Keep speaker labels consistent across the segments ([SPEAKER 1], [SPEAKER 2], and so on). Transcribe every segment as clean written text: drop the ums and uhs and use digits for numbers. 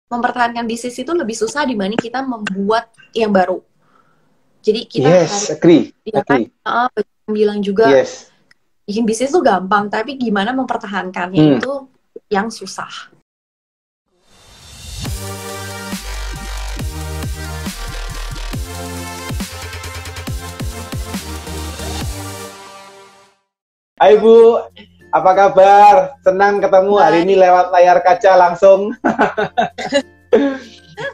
[SPEAKER 1] mempertahankan bisnis itu lebih susah dibanding kita membuat yang baru. Jadi kita
[SPEAKER 2] Yes, agree.
[SPEAKER 1] ya kan,
[SPEAKER 2] Agree.
[SPEAKER 1] bilang juga
[SPEAKER 2] Yes.
[SPEAKER 1] bikin bisnis tuh gampang, tapi gimana mempertahankannya itu yang susah.
[SPEAKER 2] Hai Bu, apa kabar? Senang ketemu hari ini lewat layar kaca langsung.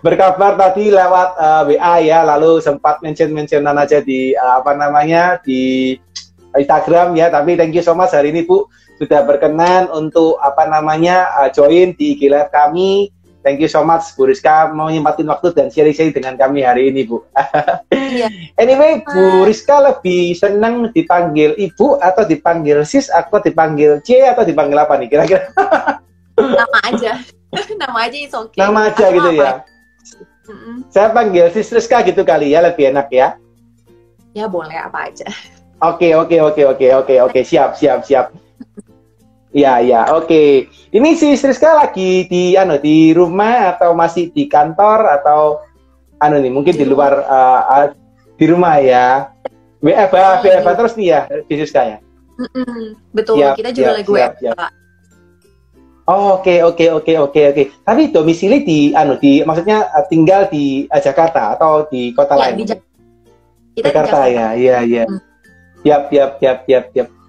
[SPEAKER 2] Berkabar tadi lewat WA ya, lalu sempat mention-mentionan aja di di Instagram ya. Tapi thank you so much hari ini Bu sudah berkenan untuk join di IG Live kami. Thank you so much Bu Rizka mau nyempatin waktu dan sharing-sharing dengan kami hari ini Bu.
[SPEAKER 1] Iya.
[SPEAKER 2] Anyway, Bu Rizka lebih senang dipanggil Ibu atau dipanggil Sis atau dipanggil C atau dipanggil apa nih kira-kira?
[SPEAKER 1] Nama aja. Nama aja is okay.
[SPEAKER 2] Nama aja gitu ya. Saya panggil Sis Rizka gitu kali ya, lebih enak ya.
[SPEAKER 1] Ya boleh apa aja.
[SPEAKER 2] Oke. Siap. Ya, oke. Ini Sis Rizka lagi di rumah atau masih di kantor atau mungkin di luar di rumah ya. WFH terus nih ya, Sis Rizka ya.
[SPEAKER 1] Betul, kita juga lagi WFH.
[SPEAKER 2] Oke. Tapi domisili maksudnya tinggal di Jakarta atau di kota lain?
[SPEAKER 1] Di
[SPEAKER 2] Jakarta ya. Iya. Siap.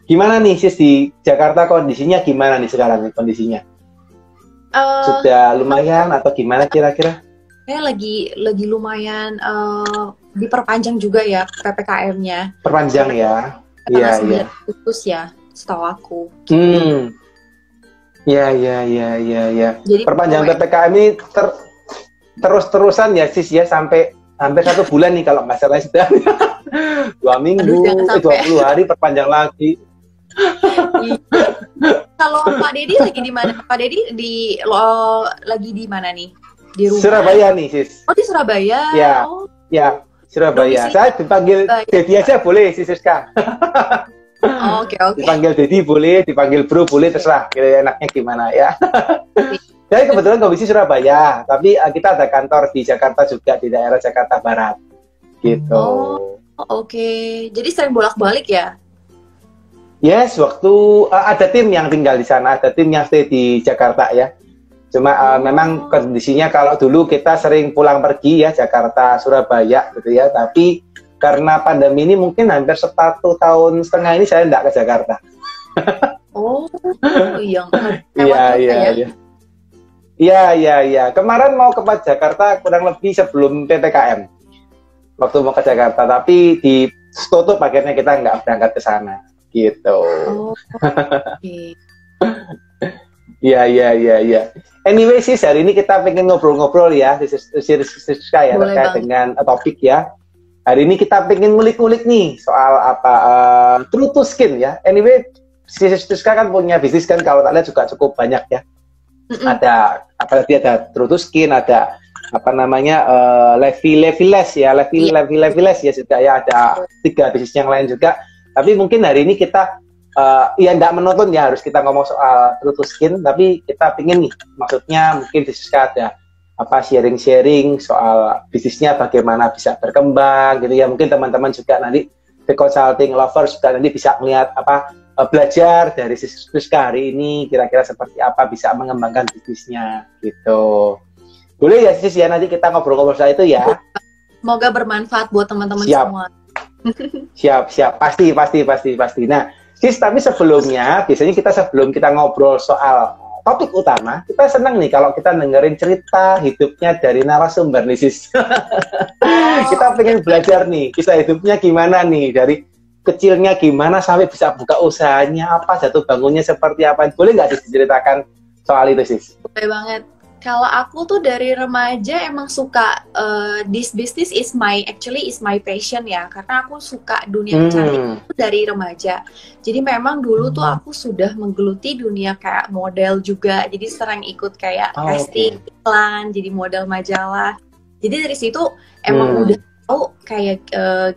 [SPEAKER 2] Gimana nih Sis di Jakarta, kondisinya gimana nih sekarang nih kondisinya? Sudah lumayan atau gimana kira-kira?
[SPEAKER 1] Lagi lumayan diperpanjang juga ya PPKM-nya.
[SPEAKER 2] Perpanjang ya. Iya.
[SPEAKER 1] Putus ya, setahu aku.
[SPEAKER 2] Iya. Jadi perpanjang PPKM ini terus-terusan ya Sis ya, sampai hampir 1 bulan nih kalau nggak salah sudah. 2 minggu, 20 hari perpanjang lagi.
[SPEAKER 1] Kalau Pak Dedi lagi di mana? Pak Dedi lagi di mana nih? Di rumah.
[SPEAKER 2] Surabaya nih Sis.
[SPEAKER 1] Oh di Surabaya.
[SPEAKER 2] Ya, Surabaya. Saya dipanggil Dedi aja boleh Sis Rizka.
[SPEAKER 1] Oke.
[SPEAKER 2] Dipanggil Dedi boleh, dipanggil Bro boleh, terserah. Enaknya gimana ya. Jadi kebetulan kondisi Surabaya, tapi kita ada kantor di Jakarta juga, di daerah Jakarta Barat. Gitu.
[SPEAKER 1] Oke. Jadi sering bolak-balik ya?
[SPEAKER 2] Yes, waktu ada tim yang tinggal di sana, ada tim yang stay di Jakarta ya. Cuma memang kondisinya kalau dulu kita sering pulang pergi ya, Jakarta, Surabaya gitu ya. Tapi karena pandemi ini mungkin hampir 1,5 tahun ini saya tidak ke Jakarta. Iya. Kemarin mau ke Jakarta kurang lebih sebelum PPKM. Waktu mau ke Jakarta, tapi ditutup akhirnya kita nggak berangkat ke sana. Gitu. Iya. Anyway sih hari ini kita pengen ngobrol-ngobrol ya, Rizka ya, terkait dengan topik ya. Hari ini kita pengen ngulik-ngulik nih soal True to Skin ya. Anyway, Rizka kan punya bisnis kan, kalau tak lihat juga cukup banyak ya. Apalagi ada True to Skin, ada Leviless ya sudah ya, ada 3 bisnis yang lain juga. Tapi mungkin hari ini kita nggak menonton ya, harus kita ngomong soal True to Skin, tapi kita pingin nih, maksudnya mungkin Rizka ada sharing-sharing soal bisnisnya bagaimana bisa berkembang gitu ya. Mungkin teman-teman juga nanti the consulting lovers juga nanti bisa melihat belajar dari Rizka hari ini kira-kira seperti apa bisa mengembangkan bisnisnya gitu. Boleh ya Sis ya, nanti kita ngobrol-ngobrol soal itu ya.
[SPEAKER 1] Semoga bermanfaat buat teman-teman semua.
[SPEAKER 2] Siap. Pasti. Nah, Sis, tapi sebelumnya, biasanya sebelum kita ngobrol soal topik utama, kita senang nih kalau kita dengerin cerita hidupnya dari narasumber nih Sis. Kita pengen belajar nih, kisah hidupnya gimana nih, dari kecilnya gimana sampai bisa buka usahanya, apa jatuh bangunnya seperti apa. Boleh nggak diceritakan soal itu Sis?
[SPEAKER 1] Boleh banget. Kalau aku tuh dari remaja emang suka this business is my passion ya, karena aku suka dunia kecantikan itu dari remaja. Jadi memang dulu tuh aku sudah menggeluti dunia kayak model juga, jadi sering ikut kayak casting iklan, jadi model majalah. Jadi dari situ emang udah tahu kayak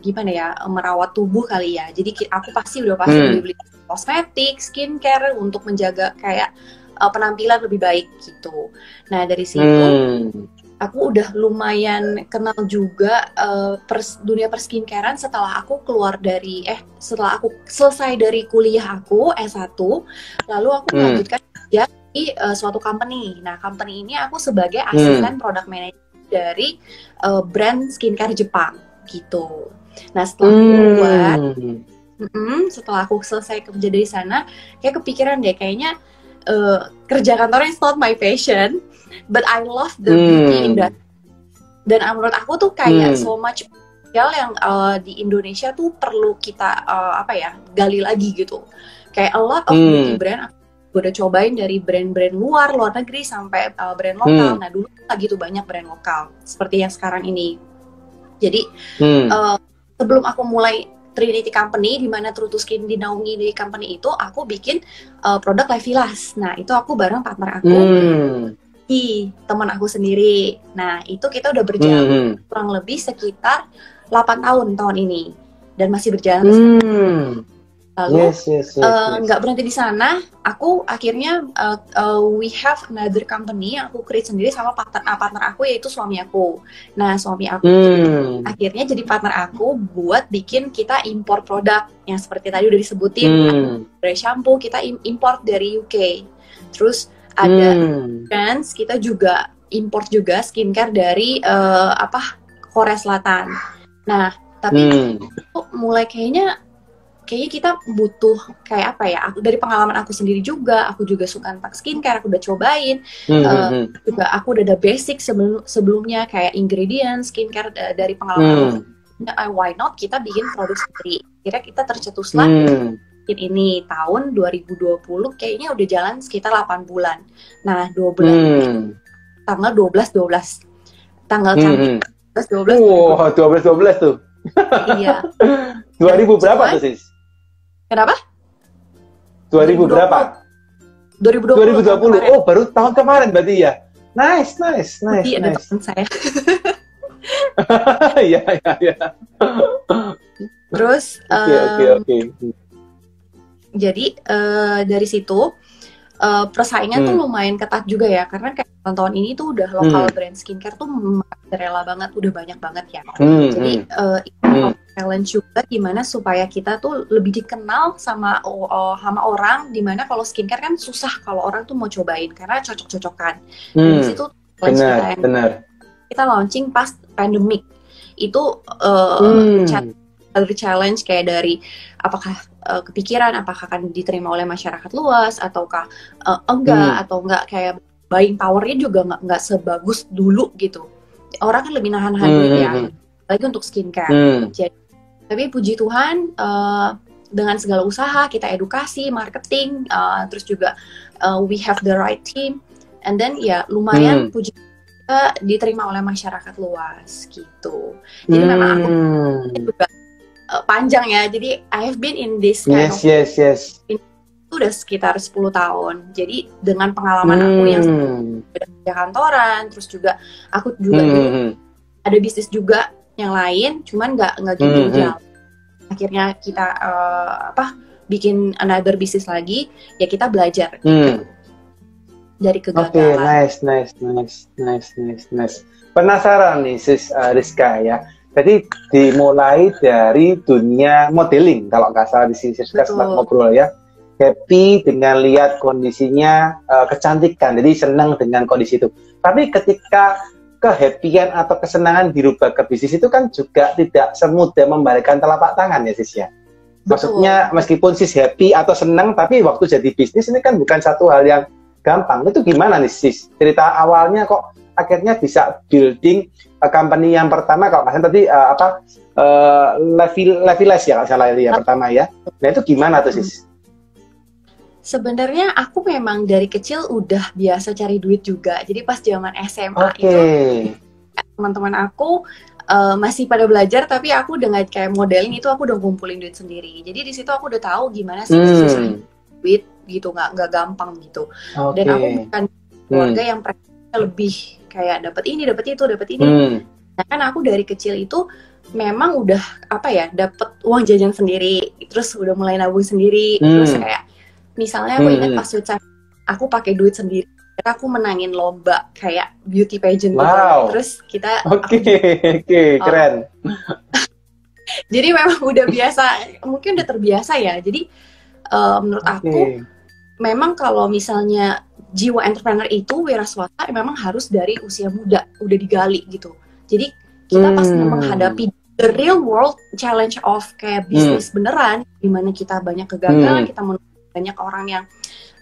[SPEAKER 1] gimana ya merawat tubuh kali ya. Jadi aku pasti beli kosmetik, skincare untuk menjaga kayak penampilan lebih baik gitu. Nah dari situ aku udah lumayan kenal juga dunia perskincarean setelah aku setelah aku selesai dari kuliah aku S1, lalu aku melanjutkan kerja di suatu company. Nah, company ini aku sebagai asisten product manager dari brand skincare Jepang gitu. Nah, setelah aku selesai kerja dari sana, kayak kepikiran deh kayaknya kerja kantornya is not my passion, but I love the beauty industry. Dan menurut aku tuh kayak so much yang di Indonesia tuh perlu kita gali lagi gitu. Kayak a lot of beauty brand aku udah cobain dari brand-brand luar negeri sampai brand lokal. Nah dulu lagi tuh banyak brand lokal seperti yang sekarang ini. Jadi sebelum aku mulai Trinity Company, di mana True to Skin dinaungi di company itu, aku bikin produk Levilas. Nah, itu aku bareng partner aku, teman aku sendiri. Nah, itu kita udah berjalan kurang lebih sekitar 8 tahun ini. Dan masih berjalan lalu nggak berhenti di sana, aku akhirnya we have another company yang aku create sendiri sama partner aku, yaitu suami aku. Nah suami aku akhirnya jadi partner aku buat bikin kita import produk yang seperti tadi udah disebutin, dari shampoo kita import dari UK, terus ada brands kita juga import juga skincare dari Korea Selatan. Nah tapi mulai kayaknya kita butuh kayak dari pengalaman aku sendiri juga, aku juga suka tentang skincare, aku udah cobain, juga aku udah ada basic sebelumnya kayak ingredient skincare dari pengalaman aku. Why not kita bikin produk sendiri? Kira kita tercetuslah ini tahun 2020, kayaknya udah jalan sekitar 8 bulan. Nah 2 bulan tanggal 12 tanggal cantik 12.
[SPEAKER 2] Wow, 12 tuh.
[SPEAKER 1] Iya.
[SPEAKER 2] 2000 berapa tuh sis?
[SPEAKER 1] Kenapa?
[SPEAKER 2] 2000 berapa? 2020. Oh, baru tahun kemarin berarti ya. Nice.
[SPEAKER 1] Iya, ada teman saya.
[SPEAKER 2] Iya.
[SPEAKER 1] Terus
[SPEAKER 2] Oke.
[SPEAKER 1] Jadi dari situ persaingan tuh lumayan ketat juga ya, karena kayak tahun ini tuh udah lokal brand skincare tuh rela banget, udah banyak banget ya. Jadi challenge juga gimana supaya kita tuh lebih dikenal sama orang, dimana kalau skincare kan susah kalau orang tuh mau cobain karena cocok-cocokan. Di situ kita launching pas pandemic itu challenge kayak dari apakah kepikiran apakah akan diterima oleh masyarakat luas ataukah enggak kayak buying powernya juga nggak sebagus dulu gitu. Orang kan lebih nahan duit ya, apalagi untuk skincare. Tapi puji Tuhan dengan segala usaha kita edukasi, marketing, terus juga we have the right team, and then ya lumayan puji Tuhan diterima oleh masyarakat luas gitu. Jadi memang aku juga panjang ya. Jadi I have been in this kind of itu udah sekitar 10 tahun. Jadi dengan pengalaman aku yang kerja kantoran, terus juga aku juga ada bisnis juga yang lain, cuman nggak gitu jauh. Akhirnya kita bikin another bisnis lagi, ya kita belajar gitu. Dari kegagalan.
[SPEAKER 2] Nice. Penasaran nih sis Rizka ya. Jadi dimulai dari dunia modeling kalau nggak salah di sini Rizka sempat ngobrol ya. Happy dengan lihat kondisinya kecantikan, jadi senang dengan kondisi itu. Tapi ketika kehappyan atau kesenangan dirubah ke bisnis itu kan juga tidak semudah membalikan telapak tangan ya sis ya. Maksudnya meskipun sis happy atau senang, tapi waktu jadi bisnis ini kan bukan satu hal yang gampang. Itu gimana nih sis? Cerita awalnya kok akhirnya bisa building company yang pertama kalau nggak salah tadi Levilas ya kalau salah ya pertama ya. Nah itu gimana tuh sis?
[SPEAKER 1] Sebenarnya aku memang dari kecil udah biasa cari duit juga. Jadi pas zaman SMA itu teman-teman aku masih pada belajar, tapi aku dengan kayak modeling itu aku udah ngumpulin duit sendiri. Jadi di situ aku udah tahu gimana sih susah duit gitu, nggak gampang gitu. Dan aku bukan keluarga yang lebih kayak dapat ini. Nah, kan aku dari kecil itu memang udah dapat uang jajan sendiri, terus udah mulai nabung sendiri, terus kayak misalnya aku ingat pas aku pakai duit sendiri. Aku menangin lomba kayak beauty pageant gitu.
[SPEAKER 2] Wow.
[SPEAKER 1] Terus kita
[SPEAKER 2] Oke, keren.
[SPEAKER 1] Jadi memang udah biasa, mungkin udah terbiasa ya. Jadi menurut aku memang kalau misalnya jiwa entrepreneur itu wira swasta memang harus dari usia muda udah digali gitu. Jadi kita pas menghadapi the real world challenge of kayak bisnis beneran, dimana kita banyak kegagalan, kita menemukan banyak orang yang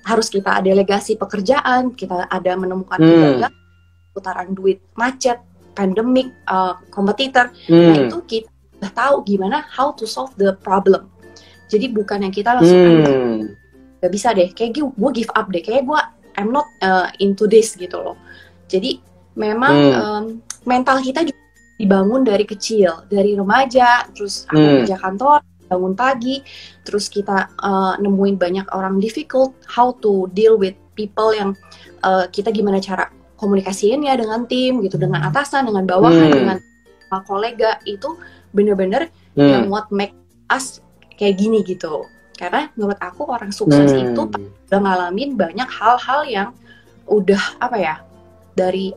[SPEAKER 1] harus kita delegasi pekerjaan, kita ada menemukan kegagalan, putaran duit macet, pandemik, kompetitor. Nah itu kita udah tahu gimana how to solve the problem. Jadi bukan yang kita langsung gak bisa deh, kayak gue give up deh, kayak gue I'm not into this gitu loh. Jadi memang mental kita juga dibangun dari kecil, dari remaja, terus aku kerja kantor, bangun pagi, terus kita nemuin banyak orang difficult, how to deal with people yang kita gimana cara komunikasiinnya dengan tim gitu, dengan atasan, dengan bawahan, dengan kolega, itu bener-bener yang what make us kayak gini gitu. Karena menurut aku orang sukses itu udah ngalamin banyak hal-hal yang udah dari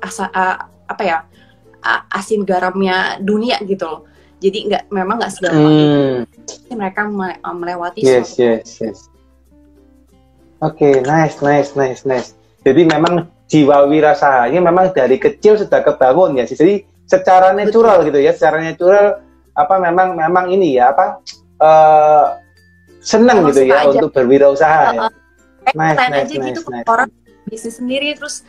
[SPEAKER 1] asin garamnya dunia gitu loh. Jadi memang nggak segampang itu mereka melewati
[SPEAKER 2] yes. Oke, nice. Jadi memang jiwa wirasahanya memang dari kecil sudah kebangun ya. Jadi secara natural gitu ya, secara natural memang ini ya senang gitu ya aja untuk berwirausaha ya. Nice.
[SPEAKER 1] Orang bisnis sendiri terus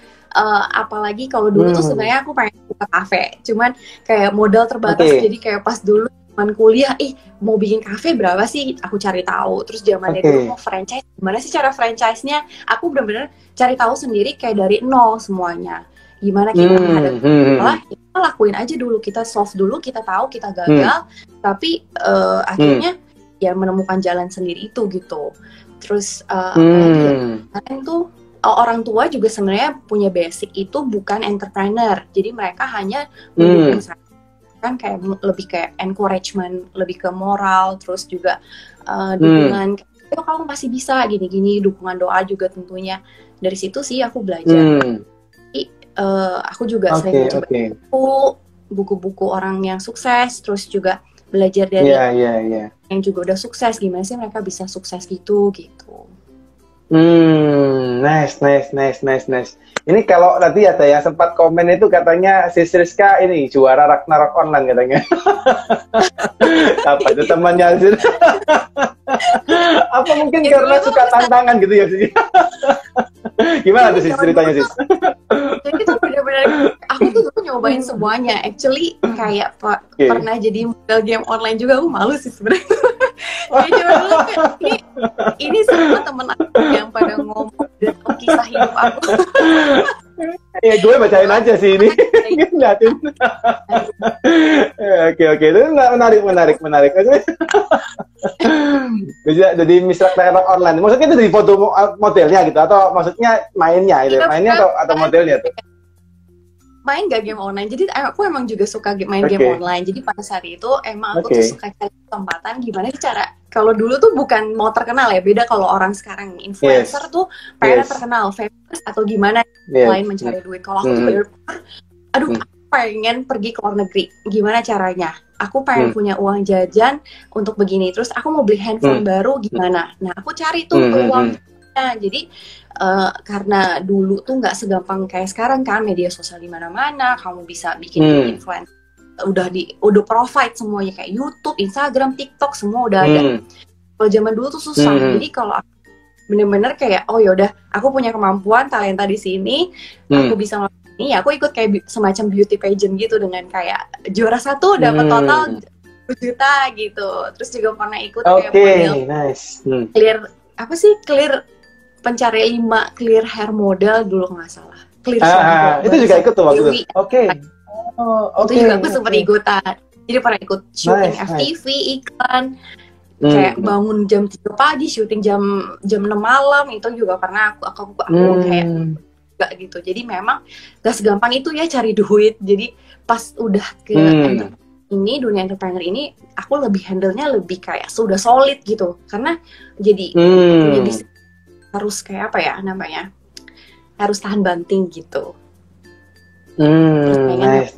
[SPEAKER 1] apalagi kalau dulu tuh sebenarnya aku pengen buka kafe, cuman kayak modal terbatas, jadi kayak pas dulu zaman kuliah, mau bikin kafe berapa sih, aku cari tahu, terus zamannya dulu mau franchise, gimana sih cara franchise-nya, aku bener-bener cari tahu sendiri kayak dari nol semuanya, gimana kita menghadapi kita lakuin aja dulu, kita solve dulu, kita tahu kita gagal, tapi akhirnya ya menemukan jalan sendiri itu gitu. Terus apalagi tuh orang tua juga sebenarnya punya basic itu bukan entrepreneur, jadi mereka hanya mendukung kan kayak lebih kayak encouragement, lebih ke moral, terus juga dukungan, kamu pasti bisa gini-gini, dukungan doa juga tentunya. Dari situ sih aku belajar. Jadi, aku juga sering baca buku-buku orang yang sukses, terus juga belajar dari yang juga udah sukses, gimana sih mereka bisa sukses gitu.
[SPEAKER 2] Nice. Ini kalau tadi ada yang sempat komen itu katanya Sis Rizka ini juara Ragnarok online katanya. Apa itu temannya Sis? Apa mungkin karena suka tantangan gitu ya Sis? Gimana tuh Sis ceritanya Sis?
[SPEAKER 1] Jadi tuh bener-bener aku tuh dulu nyobain semuanya. Actually kayak pernah jadi model game online juga, aku malu sih sebenarnya. Ini semua temen aku yang pada ngomong dan kisah hidup aku.
[SPEAKER 2] Ya gue bacain aja sih ini. Liatin. Oke, itu menarik. Jadi Miss Ragnarok online. Maksudnya itu dari foto modelnya gitu atau maksudnya mainnya gitu? Mainnya atau modelnya tuh?
[SPEAKER 1] Main gak game online, jadi aku emang juga suka main game online. Jadi pada saat itu emang aku tuh suka cari kesempatan gimana sih cara, kalau dulu tuh bukan mau terkenal ya, beda kalau orang sekarang influencer tuh pengen terkenal, famous atau gimana selain mencari duit. Kalau aku tuh bener-bener pengen pergi ke luar negeri, gimana caranya, aku pengen punya uang jajan untuk begini, terus aku mau beli handphone baru gimana, nah aku cari tuh peluang. Jadi karena dulu tuh nggak segampang kayak sekarang kan, media sosial di mana-mana, kamu bisa bikin influencer, udah provide semuanya kayak YouTube, Instagram, TikTok, semua udah ada. Kalau zaman dulu tuh susah. Jadi kalau aku bener-bener kayak yaudah, aku punya kemampuan, talenta di sini, aku bisa ngelakuin ini, aku ikut kayak semacam beauty pageant gitu, dengan kayak juara 1 dapat total 1 juta gitu. Terus juga pernah ikut kayak model clear pencari 5 clear hair model dulu nggak salah. Clear
[SPEAKER 2] itu juga ikut tuh waktu itu.
[SPEAKER 1] Itu juga aku sempat ikutan. Jadi pernah ikut syuting FTV, iklan, kayak bangun jam 3 pagi, syuting jam 6 malam, itu juga pernah aku kayak gak gitu. Jadi memang gak segampang itu ya cari duit. Jadi pas udah ke dunia entrepreneur ini, aku lebih handle-nya lebih kayak sudah solid gitu. Karena jadi punya bisnis harus kayak harus tahan banting gitu.
[SPEAKER 2] Nice.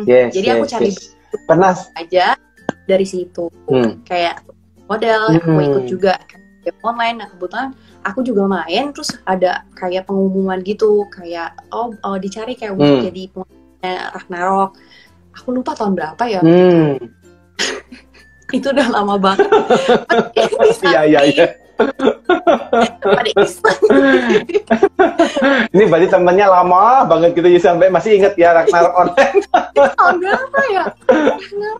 [SPEAKER 1] Jadi aku cari
[SPEAKER 2] pernah
[SPEAKER 1] aja dari situ, kayak model aku ikut juga game online. Nah kebetulan aku juga main, terus ada kayak pengumuman gitu, kayak dicari kayak untuk jadi pemainnya Ragnarok. Aku lupa tahun berapa ya. Itu udah lama banget.
[SPEAKER 2] Iya. Ini berarti temennya lama banget gitu ya, sampai masih inget ya Ragnarok online.
[SPEAKER 1] Tahun berapa ya?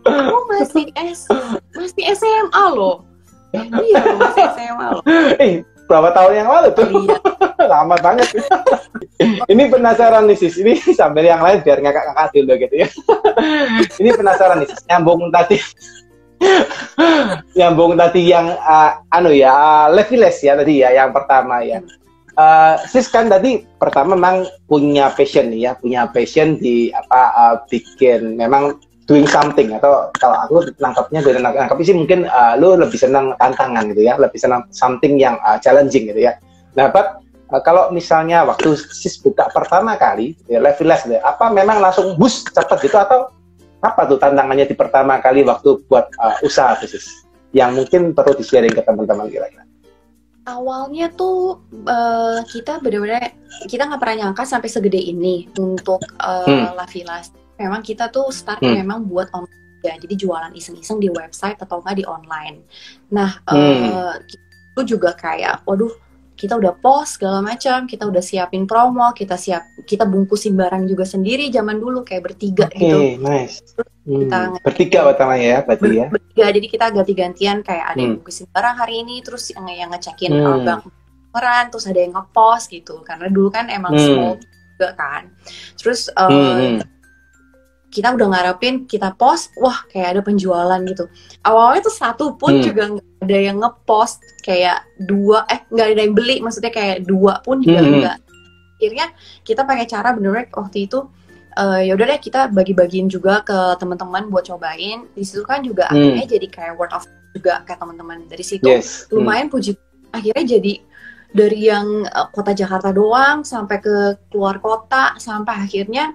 [SPEAKER 1] Aku masih SMA loh. Iya, masih SMA loh.
[SPEAKER 2] Berapa tahun yang lalu tuh?
[SPEAKER 1] Iya.
[SPEAKER 2] Lama banget. Ini penasaran nih Sis, ini sambil yang lain biar ngakak-ngakak dulu gitu ya. Ini penasaran nih Sis, nyambung tadi yang Leviles ya tadi ya, yang pertama ya. Sis kan tadi pertama memang punya passion nih ya, punya passion di bikin memang doing something, atau kalau aku nangkapnya dari nangkap sih mungkin lu lebih senang tantangan gitu ya, lebih senang something yang challenging gitu ya. Nah, kalau misalnya waktu Sis buka pertama kali ya, Leviles deh, apa memang langsung bus cepet gitu, atau apa tuh tantangannya di pertama kali waktu buat usaha tuh Sis, yang mungkin perlu di-sharing ke teman-teman kira-kira?
[SPEAKER 1] Awalnya tuh kita benar-benar kita nggak pernah nyangka sampai segede ini untuk Leviles. Memang kita tuh start memang buat online ya, jadi jualan iseng-iseng di website atau nggak di online. Nah, itu juga kayak, waduh, kita udah post segala macam, kita udah siapin promo, kita bungkusin barang juga sendiri zaman dulu kayak bertiga gitu.
[SPEAKER 2] Nice.
[SPEAKER 1] Kita
[SPEAKER 2] bertiga pertama ya, berarti ya.
[SPEAKER 1] Bertiga, jadi kita ganti-gantian kayak ada yang bungkusin barang hari ini, terus yang ngecekin barang, terus ada yang ngepost gitu. Karena dulu kan emang small juga kan. Terus kita udah ngarepin kita post, wah kayak ada penjualan gitu. Awalnya tuh satu pun juga nggak ada yang ngepost, kayak nggak ada yang beli, maksudnya kayak 2 pun juga nggak. Akhirnya kita pakai cara bener waktu itu, ya udah deh kita bagi-bagiin juga ke teman-teman buat cobain. Di situ kan juga akhirnya jadi kayak word of juga ke teman-teman. Dari situ lumayan puji, akhirnya jadi dari yang kota Jakarta doang sampai ke keluar kota, sampai akhirnya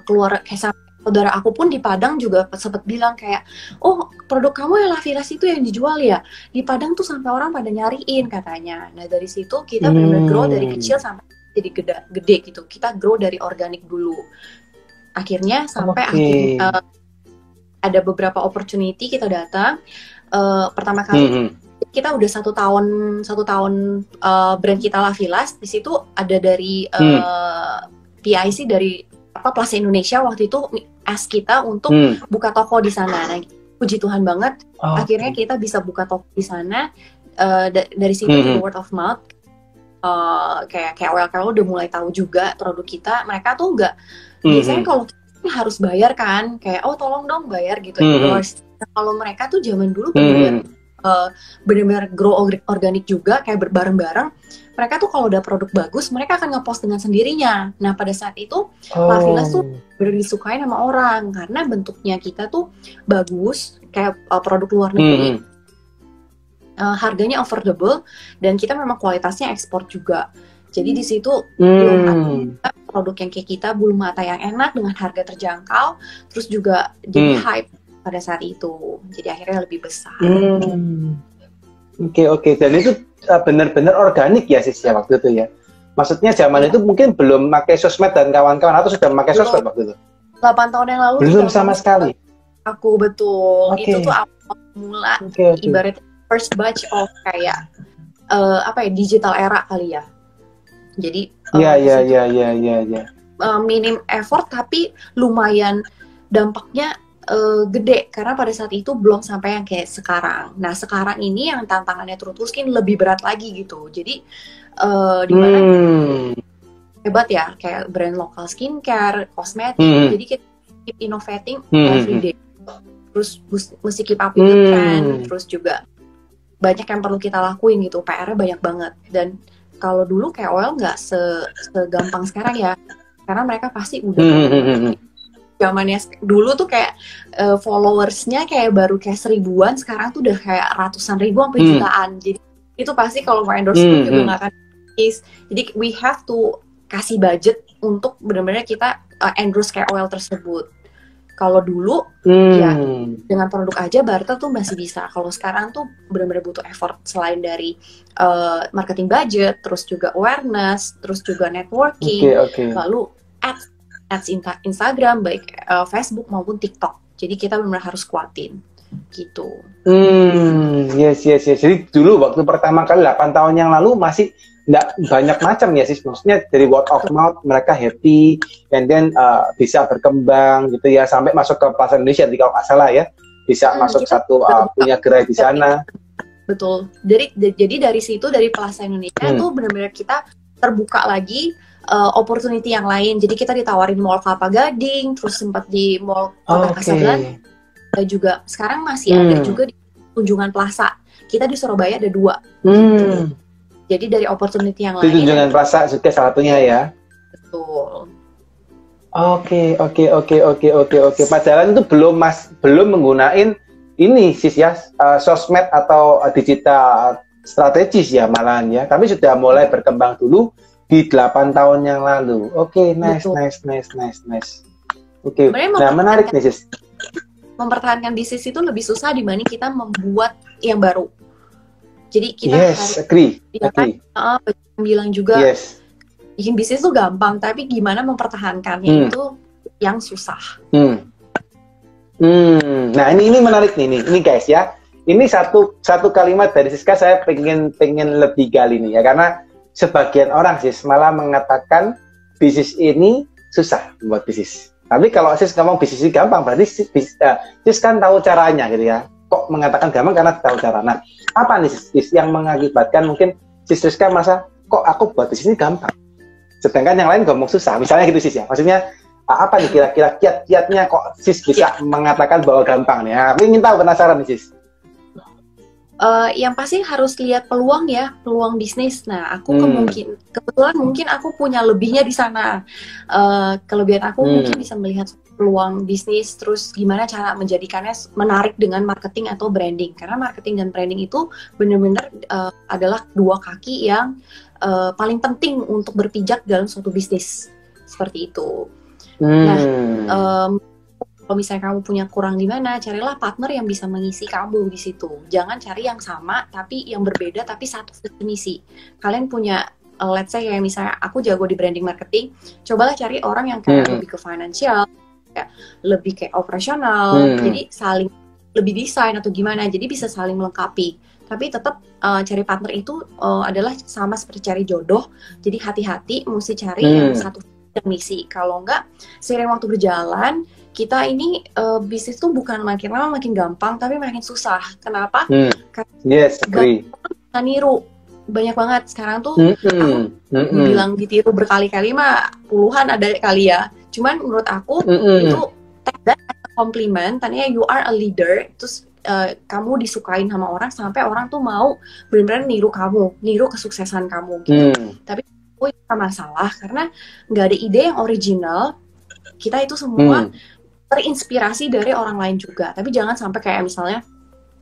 [SPEAKER 1] keluar, kayak saudara aku pun di Padang juga sempet bilang kayak, oh produk kamu yang Leviles itu yang dijual ya di Padang tuh, sampai orang pada nyariin katanya. Nah dari situ kita benar-benar grow dari kecil sampai jadi gede gitu. Kita grow dari organik dulu, akhirnya sampai akhirnya ada beberapa opportunity kita datang. Pertama kali kita udah satu tahun brand kita Leviles. Di situ ada dari PIC dari Plaza Indonesia waktu itu ask kita untuk buka toko di sana. Nah, puji Tuhan banget, akhirnya kita bisa buka toko di sana. Dari situ word of mouth, kayak KOL udah mulai tahu juga produk kita. Mereka tuh nggak biasanya kalau harus bayar kan, kayak tolong dong bayar gitu. Kalau mereka tuh zaman dulu benar-benar grow organik juga, kayak bareng-bareng. Mereka tuh kalau udah produk bagus, mereka akan ngepost dengan sendirinya. Nah pada saat itu Leviles tuh benar disukain sama orang karena bentuknya kita tuh bagus, kayak produk luar negeri. Harganya affordable, dan kita memang kualitasnya ekspor juga. Jadi di situ belum ada produk yang kayak kita, bulu mata yang enak dengan harga terjangkau, terus juga jadi hype pada saat itu. Jadi akhirnya lebih besar.
[SPEAKER 2] Oke. Dan itu benar-benar organik ya Sis ya waktu itu ya. Maksudnya zaman itu mungkin belum pakai sosmed dan kawan-kawan, atau sudah pakai sosmed waktu itu?
[SPEAKER 1] 8 tahun yang lalu
[SPEAKER 2] belum sama sekali.
[SPEAKER 1] Aku betul. Itu tuh awal mula ibaratnya first batch of kayak digital era kali ya. Jadi minim effort tapi lumayan dampaknya gede, karena pada saat itu belum sampai yang kayak sekarang. Nah sekarang ini yang tantangannya terus lebih berat lagi gitu. Jadi di mana hebat ya, kayak brand lokal skincare, kosmetik. Jadi kita keep innovating every day. Terus mesti keep up with the trend. Terus juga banyak yang perlu kita lakuin gitu. PR-nya banyak banget. Dan kalau dulu kayak KOL nggak segampang sekarang ya, karena mereka pasti udah zamannya dulu tuh kayak followersnya kayak baru kayak 1000-an, sekarang tuh udah kayak ratusan ribu sampai jutaan. Jadi itu pasti kalau mau endorse juga nggak akan bisnis. Jadi we have to kasih budget untuk benar-benar kita endorse KOL tersebut. Kalau dulu ya dengan produk aja barter tuh masih bisa. Kalau sekarang tuh benar-benar butuh effort selain dari marketing budget, terus juga awareness, terus juga networking, lalu ads Instagram baik Facebook maupun TikTok. Jadi kita benar-benar harus kuatin gitu.
[SPEAKER 2] Yes. Jadi dulu waktu pertama kali 8 tahun yang lalu masih nggak banyak macam ya sih, maksudnya dari word of mouth mereka happy, and then bisa berkembang gitu ya sampai masuk ke pasar Indonesia, kalau nggak salah ya, bisa masuk satu punya gerai di sana.
[SPEAKER 1] Betul. Jadi dari situ dari Plaza Indonesia tuh benar-benar kita terbuka lagi opportunity yang lain. Jadi kita ditawarin Mall Kelapa Gading, terus sempat di Mall Kota Kasablanca juga. Sekarang masih ada juga di Tunjungan Plaza. Kita di Surabaya ada 2. Gitu. Jadi dari opportunity yang lain. Di
[SPEAKER 2] Tunjungan Plaza juga salah satunya ya.
[SPEAKER 1] Betul.
[SPEAKER 2] Oke. Padahal itu belum menggunakan ini sis ya, sosmed atau digital strategis ya malahan ya. Tapi sudah mulai berkembang dulu di 8 tahun yang lalu. Oke, nice. Oke. Nah, menarik nih sis.
[SPEAKER 1] Mempertahankan bisnis itu lebih susah dibanding kita membuat yang baru. Jadi kita
[SPEAKER 2] harus agree.
[SPEAKER 1] Bilang juga bikin bisnis tuh gampang, tapi gimana mempertahankannya itu yang susah.
[SPEAKER 2] Nah ini menarik nih, ini guys ya. Ini satu kalimat dari Siska saya pengen lebih gali nih ya, karena sebagian orang sis malah mengatakan bisnis ini susah buat bisnis. Tapi kalau sis ngomong bisnis ini gampang, berarti sis kan tahu caranya gitu ya. Kok mengatakan gampang karena tahu cara. Nah, apa nih sis yang mengakibatkan mungkin sis Siska masa kok aku buat bisnis ini gampang, sedangkan yang lain ngomong susah, misalnya gitu sis ya. Maksudnya apa nih kira-kira kiat-kiatnya kok sis bisa mengatakan bahwa gampang nih? Aku ingin tahu, penasaran nih sis.
[SPEAKER 1] Yang pasti harus lihat peluang ya, peluang bisnis. Nah, aku kebetulan mungkin aku punya lebihnya di sana. Kelebihan aku mungkin bisa melihat peluang bisnis, terus gimana cara menjadikannya menarik dengan marketing atau branding. Karena marketing dan branding itu benar-benar adalah 2 kaki yang paling penting untuk berpijak dalam suatu bisnis. Seperti itu. Nah, kalau misalnya kamu punya kurang di mana, carilah partner yang bisa mengisi kamu di situ. Jangan cari yang sama tapi yang berbeda tapi satu misi. Kalian punya let's say kayak misalnya aku jago di branding marketing, cobalah cari orang yang kayak lebih ke financial, kayak lebih kayak operasional. Jadi saling lebih desain atau gimana. Jadi bisa saling melengkapi. Tapi tetap cari partner itu adalah sama seperti cari jodoh. Jadi hati-hati mesti cari yang satu misi. Kalau enggak, seiring waktu berjalan, kita ini bisnis tuh bukan makin lama makin gampang, tapi makin susah. Kenapa? Karena
[SPEAKER 2] agree.
[SPEAKER 1] Kita niru banyak banget sekarang tuh. Aku bilang ditiru berkali-kali mah puluhan ada kali ya. Cuman menurut aku itu take that as a compliment. Tadinya you are a leader, terus kamu disukain sama orang sampai orang tuh mau benar-benar niru kamu, niru kesuksesan kamu gitu. Tapi itu masalah karena nggak ada ide yang original. Kita itu semua terinspirasi dari orang lain juga, tapi jangan sampai kayak misalnya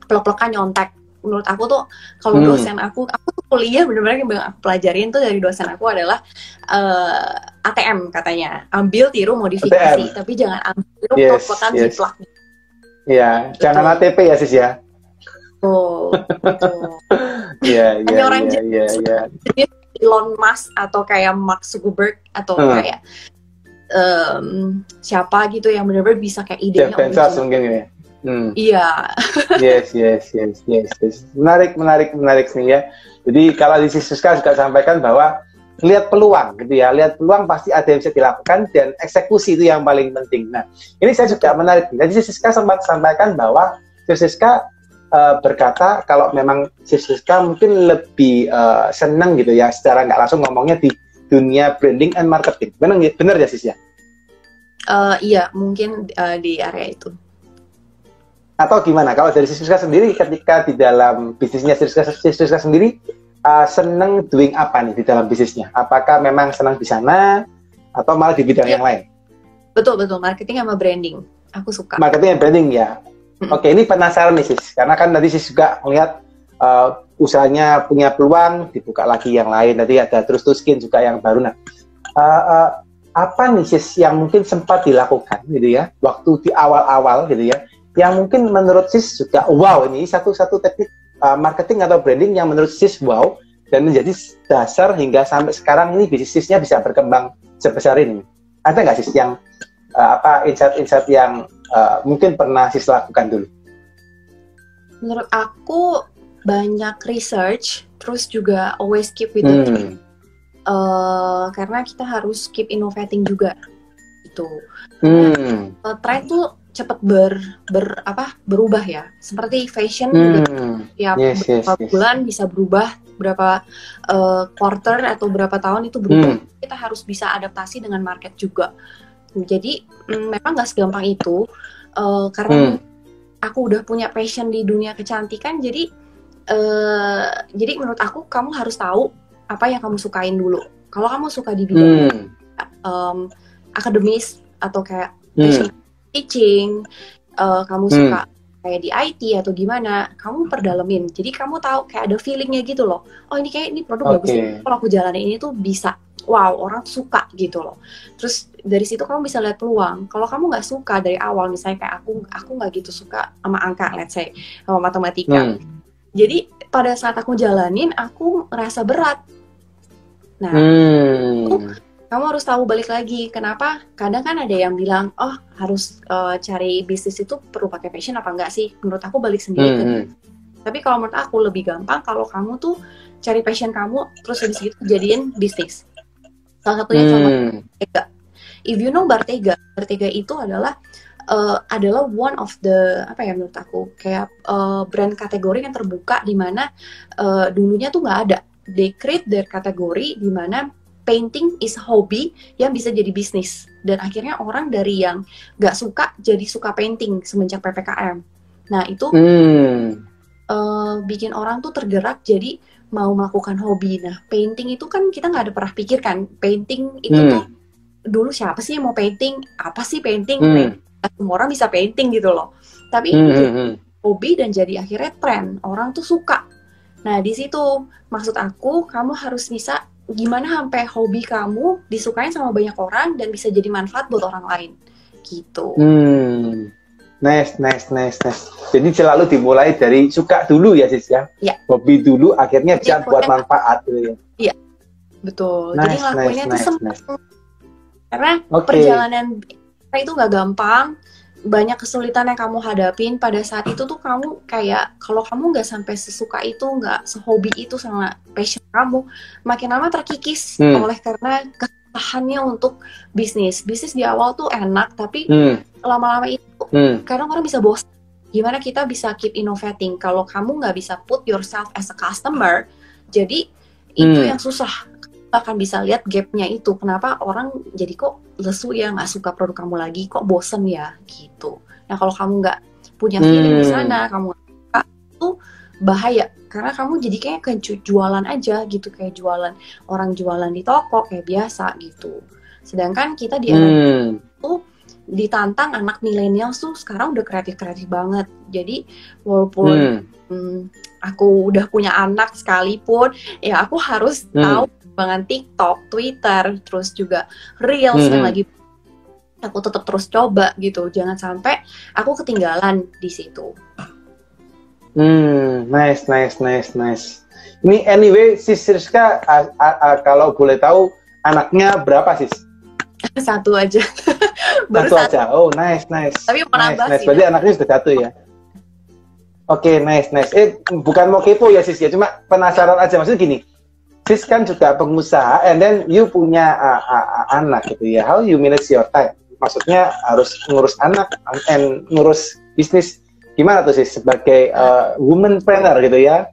[SPEAKER 1] plek-plekan nyontek. Menurut aku tuh kalau dosen aku tuh kuliah bener-bener yang aku pelajarin tuh dari dosen aku adalah ATM katanya, ambil tiru modifikasi, ATM. Tapi jangan ambil tiru plek-plekan jiplak.
[SPEAKER 2] Iya, jangan ATP ya sis ya. Iya.
[SPEAKER 1] Elon Musk atau kayak Mark Zuckerberg atau kayak siapa gitu yang benar-benar bisa kayak idenya
[SPEAKER 2] Bezos mungkin ya.
[SPEAKER 1] Iya.
[SPEAKER 2] Yes. Menarik nih ya. Jadi kalau di Siska juga sampaikan bahwa lihat peluang gitu ya. Lihat peluang pasti ada yang bisa dilakukan dan eksekusi itu yang paling penting. Nah, ini saya juga menarik. Jadi Siska sempat sampaikan bahwa Siska berkata kalau memang Siska mungkin lebih senang gitu ya, secara nggak langsung ngomongnya di dunia branding and marketing. Benar ya Sis ya?
[SPEAKER 1] Iya, mungkin di area itu.
[SPEAKER 2] Atau gimana? Kalau dari Siska sendiri, ketika di dalam bisnisnya Siska sendiri, senang doing apa nih di dalam bisnisnya? Apakah memang senang di sana, atau malah di bidang yang lain?
[SPEAKER 1] Betul, marketing sama branding. Aku suka.
[SPEAKER 2] Marketing dan branding ya? Oke, ini penasaran nih Sis, karena kan tadi Sis juga melihat usahanya punya peluang, dibuka lagi yang lain. Nanti ada terus skin juga yang baru. Nah, apa nih sis yang mungkin sempat dilakukan gitu ya, waktu di awal-awal gitu ya, yang mungkin menurut sis juga wow, ini satu teknik marketing atau branding yang menurut sis wow, dan menjadi dasar hingga sampai sekarang ini bisnisnya bisa berkembang sebesar ini. Ada nggak sis yang insight-insight yang mungkin pernah sis lakukan dulu?
[SPEAKER 1] Menurut aku banyak research, terus juga always keep with the team. Karena kita harus keep innovating juga gitu. Tren tuh cepet berubah ya. Seperti fashion juga tiap beberapa bulan bisa berubah, berapa quarter atau berapa tahun itu berubah. Kita harus bisa adaptasi dengan market juga. Jadi memang nggak segampang itu, karena aku udah punya passion di dunia kecantikan. Jadi menurut aku kamu harus tahu apa yang kamu sukain dulu. Kalau kamu suka di bidang akademis atau kayak fashion teaching, kamu suka kayak di IT atau gimana, kamu perdalemin. Jadi kamu tahu kayak ada feelingnya gitu loh. Oh ini kayak ini produk bagus. Kalau aku jalanin ini tuh bisa. Wow, orang suka gitu loh. Terus dari situ kamu bisa lihat peluang. Kalau kamu nggak suka dari awal, misalnya kayak aku nggak gitu suka sama angka, let's say, sama matematika. Jadi pada saat aku jalanin, aku merasa berat. Nah, kamu harus tahu balik lagi. Kenapa? Kadang kan ada yang bilang, oh harus cari bisnis itu perlu pakai passion apa enggak sih? Menurut aku balik sendiri. Tapi kalau menurut aku lebih gampang kalau kamu tuh cari passion kamu, terus habis itu jadiin bisnis. Salah satunya contoh Bartega. If you know Bartega itu adalah one of the menurut aku kayak brand kategori yang terbuka di mana dulunya tuh nggak ada. They create their kategori di mana painting is hobby yang bisa jadi bisnis, dan akhirnya orang dari yang nggak suka jadi suka painting semenjak PPKM. Nah itu bikin orang tuh tergerak jadi mau melakukan hobi. Nah painting itu kan kita nggak ada pernah pikirkan painting itu tuh dulu siapa sih yang mau painting, apa sih painting? Semua orang bisa painting gitu loh. Tapi hobi dan jadi akhirnya tren, orang tuh suka. Nah di situ maksud aku kamu harus bisa gimana sampai hobi kamu disukain sama banyak orang dan bisa jadi manfaat buat orang lain gitu.
[SPEAKER 2] Nice. Jadi selalu dimulai dari suka dulu ya sis ya. Hobi dulu akhirnya bisa buat manfaat gitu ya. Iya
[SPEAKER 1] betul. Jadi ngelakuinnya tuh seneng. Karena perjalanan itu nggak gampang. Banyak kesulitan yang kamu hadapin pada saat itu tuh kamu kayak kalau kamu nggak sampai sesuka itu, nggak sehobi itu sama passion kamu, makin lama terkikis oleh karena kesusahannya untuk bisnis di awal tuh enak, tapi lama-lama itu kadang orang bisa bosan. Gimana kita bisa keep innovating kalau kamu nggak bisa put yourself as a customer? Jadi itu yang susah. Akan bisa lihat gapnya itu, kenapa orang jadi kok lesu ya, nggak suka produk kamu lagi, kok bosen ya gitu. Nah kalau kamu nggak punya feeling di sana, kamu nggak suka, itu bahaya karena kamu jadi kayak jualan aja gitu, kayak jualan orang jualan di toko kayak biasa gitu. Sedangkan kita di era itu ditantang anak milenial tuh sekarang udah kreatif banget. Jadi walaupun aku udah punya anak sekalipun, ya aku harus tahu perkembangan TikTok, Twitter, terus juga Reels yang lagi aku tetap terus coba gitu. Jangan sampai aku ketinggalan di situ.
[SPEAKER 2] Nice. Ini anyway, Sis Rizka, kalau boleh tahu anaknya berapa sis?
[SPEAKER 1] Satu aja.
[SPEAKER 2] Satu aja. Oh, nice.
[SPEAKER 1] Tapi mau nambah sih.
[SPEAKER 2] Berarti anaknya sudah satu ya? Oke, nice. Bukan mau kepo ya sis ya, cuma penasaran aja. Maksudnya gini, sis kan juga pengusaha, and then you punya anak gitu ya. How you manage your time? Maksudnya harus ngurus anak and ngurus bisnis. Gimana tuh sis sebagai womanpreneur gitu ya?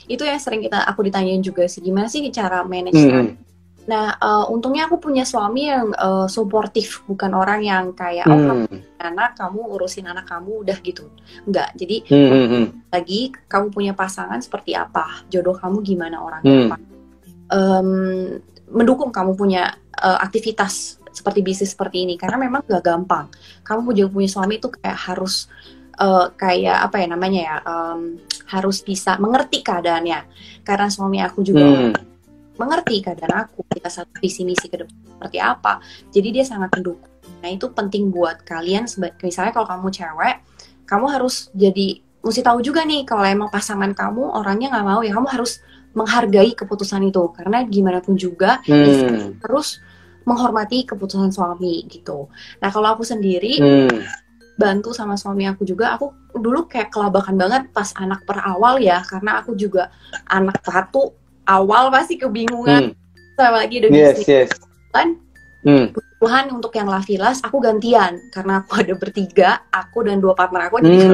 [SPEAKER 1] Itu yang sering aku ditanyain juga sih. Gimana sih cara manage time? Nah, untungnya aku punya suami yang suportif, bukan orang yang kayak kamu urusin anak kamu udah gitu. Enggak. Jadi lagi kamu punya pasangan seperti apa, jodoh kamu gimana orangnya apa. Mendukung kamu punya aktivitas seperti bisnis seperti ini karena memang gak gampang. Kamu punya suami itu kayak harus kayak apa ya namanya ya, harus bisa mengerti keadaannya, karena suami aku juga mengerti keadaan aku, kita satu visi misi ke depan seperti apa, jadi dia sangat mendukung. Nah itu penting buat kalian, misalnya kalau kamu cewek, kamu harus mesti tahu juga nih kalau emang pasangan kamu orangnya nggak mau, ya kamu harus menghargai keputusan itu, karena gimana pun juga harus menghormati keputusan suami gitu. Nah kalau aku sendiri bantu sama suami aku juga, aku dulu kayak kelabakan banget pas anak per awal ya, karena aku juga anak satu awal pasti kebingungan, sama lagi udah bisnis kan. Tuhan untuk yang lafilas aku gantian, karena aku ada bertiga, aku dan 2 partner aku, jadi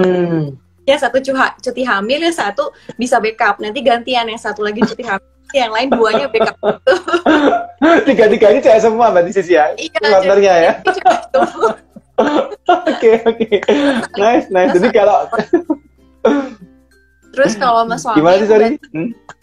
[SPEAKER 1] ya satu cuti hamil, yang satu bisa backup, nanti gantian yang satu lagi cuti hamil, yang lain 2-nya backup.
[SPEAKER 2] Tiga-tiganya cewek semua berarti Sis ya?
[SPEAKER 1] Iya,
[SPEAKER 2] partnernya ya? Oke. Nice. Jadi kalau
[SPEAKER 1] terus kalau sama suami,
[SPEAKER 2] gimana sih, sorry?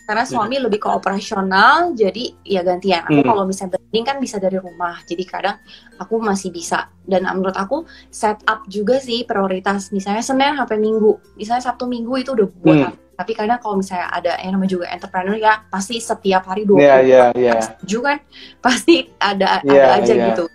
[SPEAKER 1] Karena suami lebih ke operasional, jadi ya gantian. Aku kalau misalnya branding kan bisa dari rumah, jadi kadang aku masih bisa. Dan menurut aku set up juga sih prioritas. Misalnya Senin sampai Minggu, misalnya Sabtu Minggu itu udah buat apa. Tapi kadang kalau misalnya ada yang namanya juga entrepreneur ya, pasti setiap hari 20 setuju kan, pasti ada aja gitu.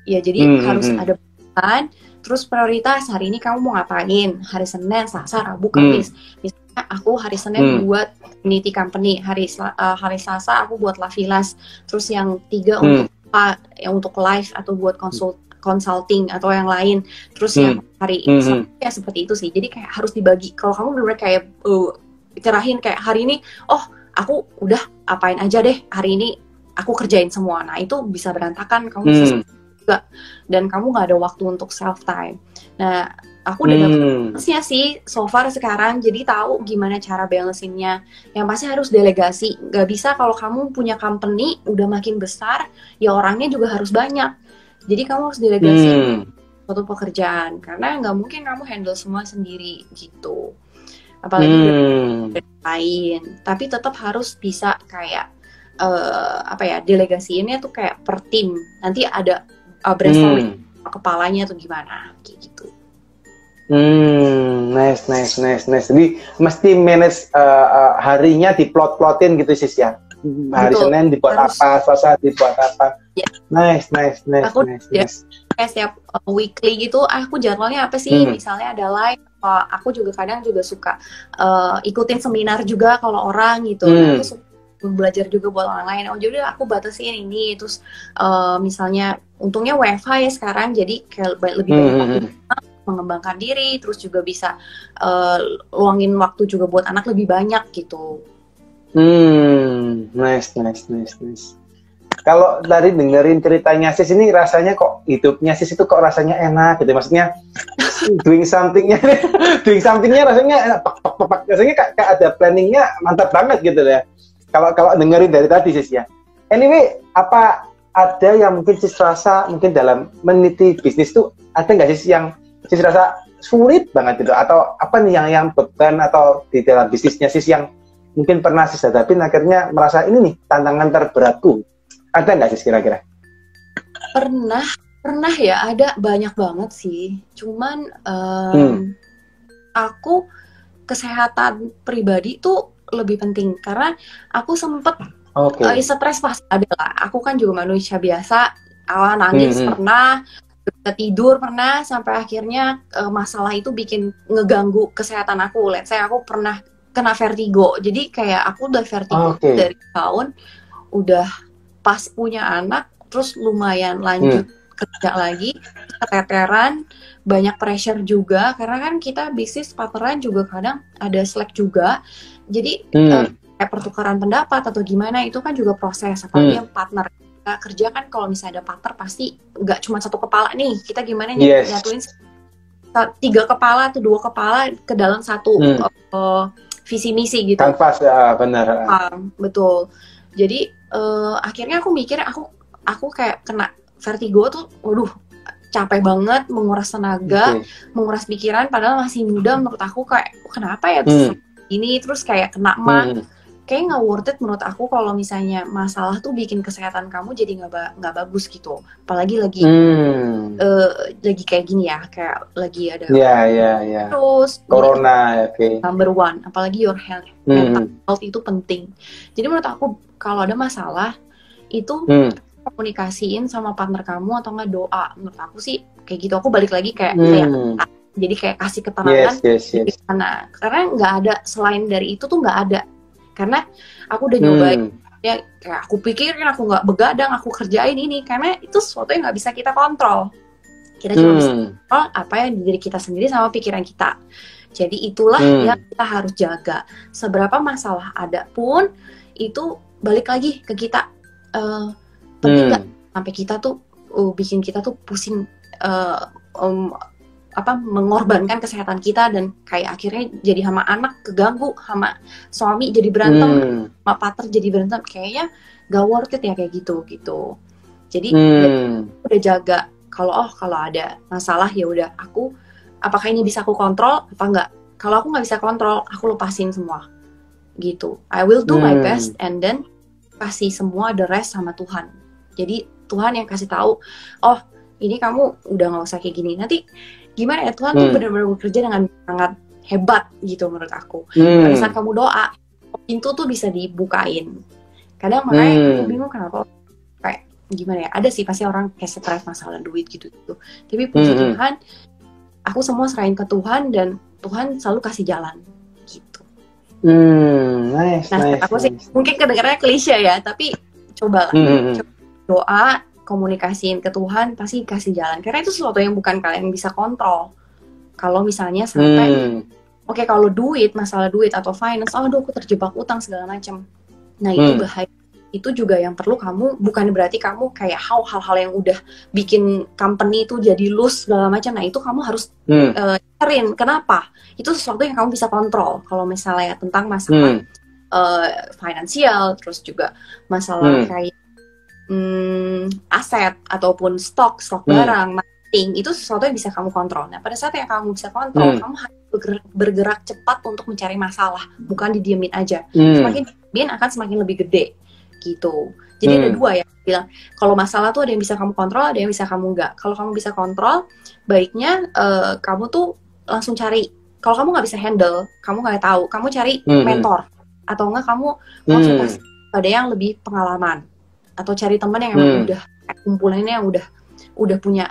[SPEAKER 1] Ya jadi harus ada plan. Terus prioritas, hari ini kamu mau ngapain? Hari Senin, Selasa, Rabu, Kamis. Misalnya aku hari Senin buat Unity Company, hari Selasa aku buat Lavilas. Terus yang 3 untuk yang untuk live atau buat consulting atau yang lain. Terus yang hari ini ya seperti itu sih. Jadi kayak harus dibagi. Kalau kamu benar-benar kayak cerahin kayak hari ini, oh aku udah apain aja deh hari ini, aku kerjain semua. Nah itu bisa berantakan, kamu bisa juga, dan kamu nggak ada waktu untuk self time. Nah aku udah dapet balance-nya sih so far sekarang, jadi tahu gimana cara balance-nya. Yang pasti harus delegasi, nggak bisa kalau kamu punya company udah makin besar ya orangnya juga harus banyak, jadi kamu harus delegasi suatu pekerjaan, karena nggak mungkin kamu handle semua sendiri gitu, apalagi lain. Tapi tetap harus bisa kayak delegasiinnya tuh kayak per tim, nanti ada brainstorming kepalanya tuh gimana kayak gitu.
[SPEAKER 2] Nice. Jadi mesti manage harinya diplot-plotin gitu Sis ya. Hari Senin dibuat apa, Selasa dibuat apa. Nice.
[SPEAKER 1] Aku kayak setiap weekly gitu, aku jadwalnya apa sih? Misalnya ada live, aku juga kadang juga suka ikutin seminar juga kalau orang gitu. Aku suka belajar juga buat orang lain. Oh jadi aku batasin ini. Terus misalnya untungnya WFH ya sekarang, jadi kayak lebih banyak mengembangkan diri, terus juga bisa luangin waktu juga buat anak lebih banyak gitu.
[SPEAKER 2] Nice. Kalau dari dengerin ceritanya Sis ini, rasanya kok hidupnya Sis itu kok rasanya enak gitu, maksudnya doing somethingnya rasanya enak, rasanya kayak ada planningnya mantap banget gitu ya. Kalau dengerin dari tadi Sis ya. Anyway, apa ada yang mungkin Sis rasa mungkin dalam meniti bisnis tuh ada nggak Sis yang Sis rasa sulit banget gitu, atau apa nih yang beban atau di dalam bisnisnya Sis yang mungkin pernah Sis hadapin akhirnya merasa ini nih tantangan terberatku, ada nggak Sis kira-kira?
[SPEAKER 1] Pernah ya, ada banyak banget sih. Cuman aku kesehatan pribadi tuh lebih penting, karena aku sempet stres pas adalah aku kan juga manusia biasa, nangis pernah, bisa tidur pernah, sampai akhirnya masalah itu bikin ngeganggu kesehatan aku. Let's say aku pernah kena vertigo, jadi kayak aku udah vertigo dari tahun, udah pas punya anak, terus lumayan lanjut kerja lagi, keteteran, banyak pressure juga, karena kan kita bisnis partneran juga kadang ada slack juga, jadi kayak pertukaran pendapat atau gimana itu kan juga proses, apalagi yang partner kerja kan, kalau misalnya ada partner pasti nggak cuma satu kepala nih, kita gimana nyatuin 3 kepala atau 2 kepala ke dalam satu visi misi gitu.
[SPEAKER 2] Kanvas ya, benar.
[SPEAKER 1] Betul. Jadi akhirnya aku mikir aku kayak kena vertigo tuh, waduh capek banget, menguras tenaga, menguras pikiran, padahal masih muda menurut aku, kayak kenapa ya ini, terus kayak kena kayak nggak worth it menurut aku kalau misalnya masalah tuh bikin kesehatan kamu jadi nggak bagus gitu. Apalagi lagi kayak gini ya, kayak lagi ada terus
[SPEAKER 2] corona, oke.
[SPEAKER 1] Number one, apalagi your health, mental health itu penting. Jadi menurut aku kalau ada masalah itu komunikasiin sama partner kamu atau nggak doa. Menurut aku sih kayak gitu. Aku balik lagi kayak jadi kayak kasih ketenangan di sana. Karena nggak ada selain dari itu tuh nggak ada. Karena aku udah nyobain ya, kayak aku pikirin, aku nggak begadang, aku kerjain ini karena itu sesuatu yang nggak bisa kita kontrol. Kita cuma bisa kontrol apa yang di diri kita sendiri sama pikiran kita. Jadi itulah yang kita harus jaga. Seberapa masalah ada pun itu balik lagi ke kita. Penting nggak sampai kita tuh bikin kita tuh pusing, mengorbankan kesehatan kita dan kayak akhirnya jadi sama anak keganggu, sama suami jadi berantem, sama partner jadi berantem, kayaknya gak worth it ya kayak gitu. Jadi udah jaga kalau ada masalah ya udah aku, apakah ini bisa aku kontrol apa enggak. Kalau aku nggak bisa kontrol, aku lepasin semua gitu. I will do my best and then kasih semua the rest sama Tuhan. Jadi Tuhan yang kasih tahu, oh ini kamu udah nggak usah kayak gini. Nanti gimana ya, Tuhan tuh benar-benar bekerja dengan sangat hebat gitu menurut aku. Pada saat kamu doa, pintu tuh bisa dibukain. Kadang makanya aku bingung kenapa kayak gimana ya, ada sih pasti orang kayak stres masalah duit gitu. Tapi puji Tuhan, aku semua serahin ke Tuhan dan Tuhan selalu kasih jalan gitu.
[SPEAKER 2] Nice.
[SPEAKER 1] Aku sih mungkin kedengarannya klise ya, tapi cobalah doa, komunikasiin ke Tuhan, pasti kasih jalan. Karena itu sesuatu yang bukan kalian bisa kontrol. Kalau misalnya sampai, oke, kalau masalah duit atau finance, aduh aku terjebak utang segala macam. Nah itu bahaya. Itu juga yang perlu kamu, bukan berarti kamu kayak hal-hal yang udah bikin company itu jadi lose segala macam. Nah itu kamu harus cariin. Kenapa? Itu sesuatu yang kamu bisa kontrol. Kalau misalnya tentang masalah finansial, terus juga masalah kayak aset ataupun stok barang, marketing, itu sesuatu yang bisa kamu kontrol. Nah pada saat yang kamu bisa kontrol, kamu harus bergerak cepat untuk mencari masalah, bukan didiemin aja. Semakin didiemin akan semakin lebih gede gitu. Jadi ada dua ya, bilang kalau masalah tuh ada yang bisa kamu kontrol, ada yang bisa kamu enggak. Kalau kamu bisa kontrol, baiknya kamu tuh langsung cari. Kalau kamu nggak bisa handle, kamu nggak tahu, kamu cari mentor atau enggak kamu konsultasi pada yang lebih pengalaman. Atau cari teman yang emang udah kumpulannya yang udah punya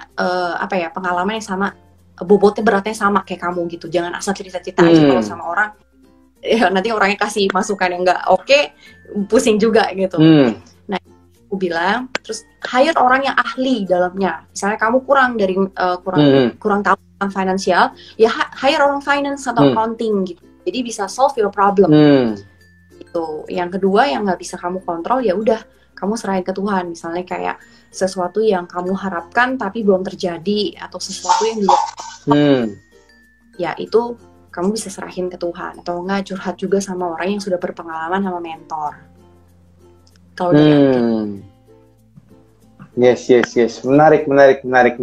[SPEAKER 1] pengalaman yang sama, bobotnya beratnya sama kayak kamu gitu. Jangan asal cerita-cerita aja kalau sama orang, ya nanti orangnya kasih masukan yang nggak oke, pusing juga gitu. Nah aku bilang, terus hire orang yang ahli dalamnya. Misalnya kamu kurang tahu tentang finansial, ya hire orang finance atau accounting gitu. Jadi bisa solve your problem. Gitu. Yang kedua yang nggak bisa kamu kontrol, ya udah kamu serahin ke Tuhan. Misalnya kayak sesuatu yang kamu harapkan tapi belum terjadi, atau sesuatu yang ya itu kamu bisa serahin ke Tuhan, atau enggak curhat juga sama orang yang sudah berpengalaman sama mentor. Kalau dari aku.
[SPEAKER 2] Yes. Menarik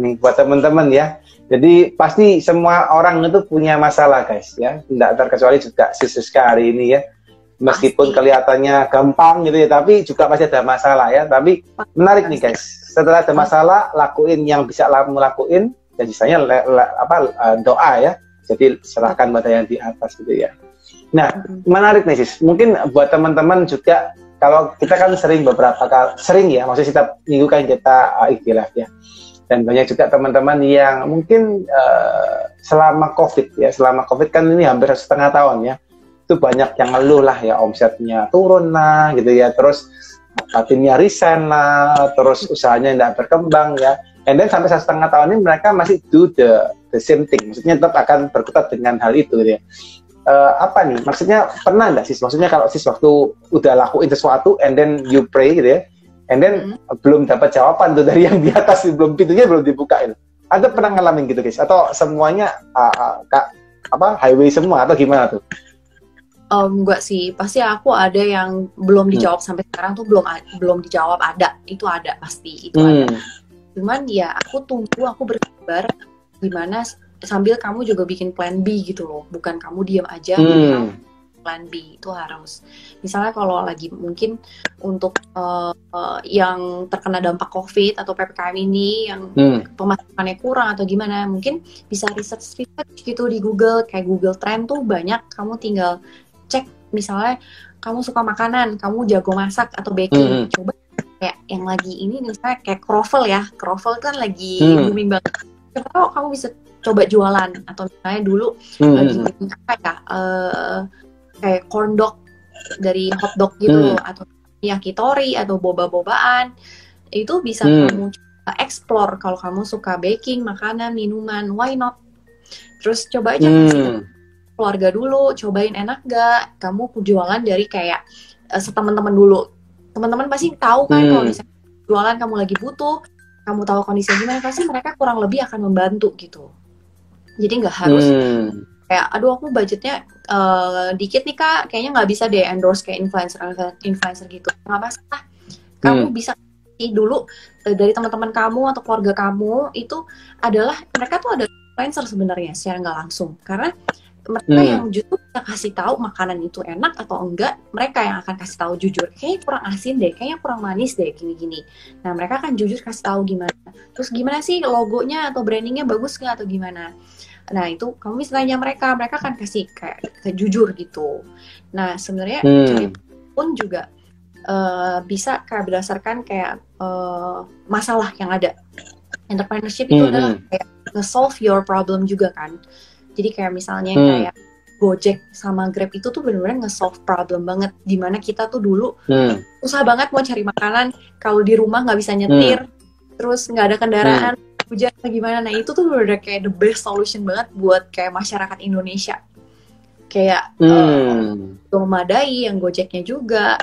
[SPEAKER 2] nih buat teman-teman ya. Jadi pasti semua orang itu punya masalah guys ya. Tidak terkecuali juga Siska hari ini ya. Meskipun kelihatannya gampang gitu ya, tapi juga pasti ada masalah ya. Tapi menarik nih guys, setelah ada masalah, lakuin yang bisa kamu lakuin, dan sisanya doa ya. Jadi serahkan pada yang di atas gitu ya. Nah, menarik nih sis. Mungkin buat teman-teman juga, kalau kita kan sering ya, maksudnya setiap minggu kan kita ikhtilaf ya. Dan banyak juga teman-teman yang mungkin selama COVID kan ini hampir 1,5 tahun ya. Itu banyak yang ngeluh lah ya, omsetnya turun lah gitu ya, terus timnya resign lah, terus usahanya tidak berkembang ya. And then sampai 1,5 tahun ini mereka masih do the same thing, maksudnya tetap akan berkutat dengan hal itu gitu ya. Apa nih, maksudnya pernah nggak sis, maksudnya kalau sis waktu udah lakuin sesuatu and then you pray gitu ya, and then belum dapat jawaban tuh dari yang di atas, pintunya belum dibuka itu. Ada pernah ngalamin gitu guys, atau semuanya highway semua, atau gimana tuh?
[SPEAKER 1] Enggak sih, pasti aku ada yang belum dijawab sampai sekarang tuh belum dijawab, itu ada pasti itu ada. Cuman ya aku tunggu, aku bersabar gimana sambil kamu juga bikin plan B gitu loh, bukan kamu diam aja. plan B itu harus. Misalnya kalau lagi mungkin untuk yang terkena dampak COVID atau PPKM ini yang pemasukannya kurang atau gimana, mungkin bisa research gitu di Google, kayak Google Trend tuh banyak, kamu tinggal cek misalnya kamu suka makanan, kamu jago masak atau baking, coba kayak yang lagi ini misalnya kayak croffle ya, croffle kan lagi booming banget. Coba tahu kamu bisa coba jualan, atau misalnya dulu lagi booming apa ya, kayak corn dog dari hot dog gitu, atau yakitori atau boba-bobaan, itu bisa kamu explore kalau kamu suka baking, makanan, minuman, why not? Terus coba aja kasih keluarga dulu, cobain enak gak, kamu jualan dari kayak seteman-teman dulu. Teman-teman pasti tahu kan kalau misalnya jualan kamu lagi butuh, kamu tahu kondisinya gimana, pasti mereka kurang lebih akan membantu gitu. Jadi nggak harus kayak, aduh aku budgetnya dikit nih kak, kayaknya nggak bisa deh endorse kayak influencer gitu. Nggak masalah, kamu bisa dulu dari teman-teman kamu atau keluarga kamu, itu adalah mereka tuh ada influencer sebenarnya secara nggak langsung, karena mereka yang justru bisa kasih tahu makanan itu enak atau enggak, mereka yang akan kasih tahu jujur, kayaknya kurang asin deh, kayaknya kurang manis deh, gini-gini. Nah mereka akan jujur kasih tahu gimana, terus gimana sih logonya atau brandingnya bagus nggak atau gimana. Nah itu kamu bisa tanya mereka akan kasih kayak jujur gitu. Nah sebenarnya cari pun juga bisa kayak berdasarkan kayak masalah yang ada. Entrepreneurship itu adalah kayak nge-solve your problem juga kan. Jadi kayak misalnya kayak Gojek sama Grab itu tuh benar-benar nge-solve problem banget. Dimana kita tuh dulu susah banget mau cari makanan, kalau di rumah nggak bisa nyetir, terus nggak ada kendaraan, hujan atau gimana. Nah itu tuh benar-benar kayak the best solution banget buat kayak masyarakat Indonesia. Kayak memadai yang Gojeknya juga,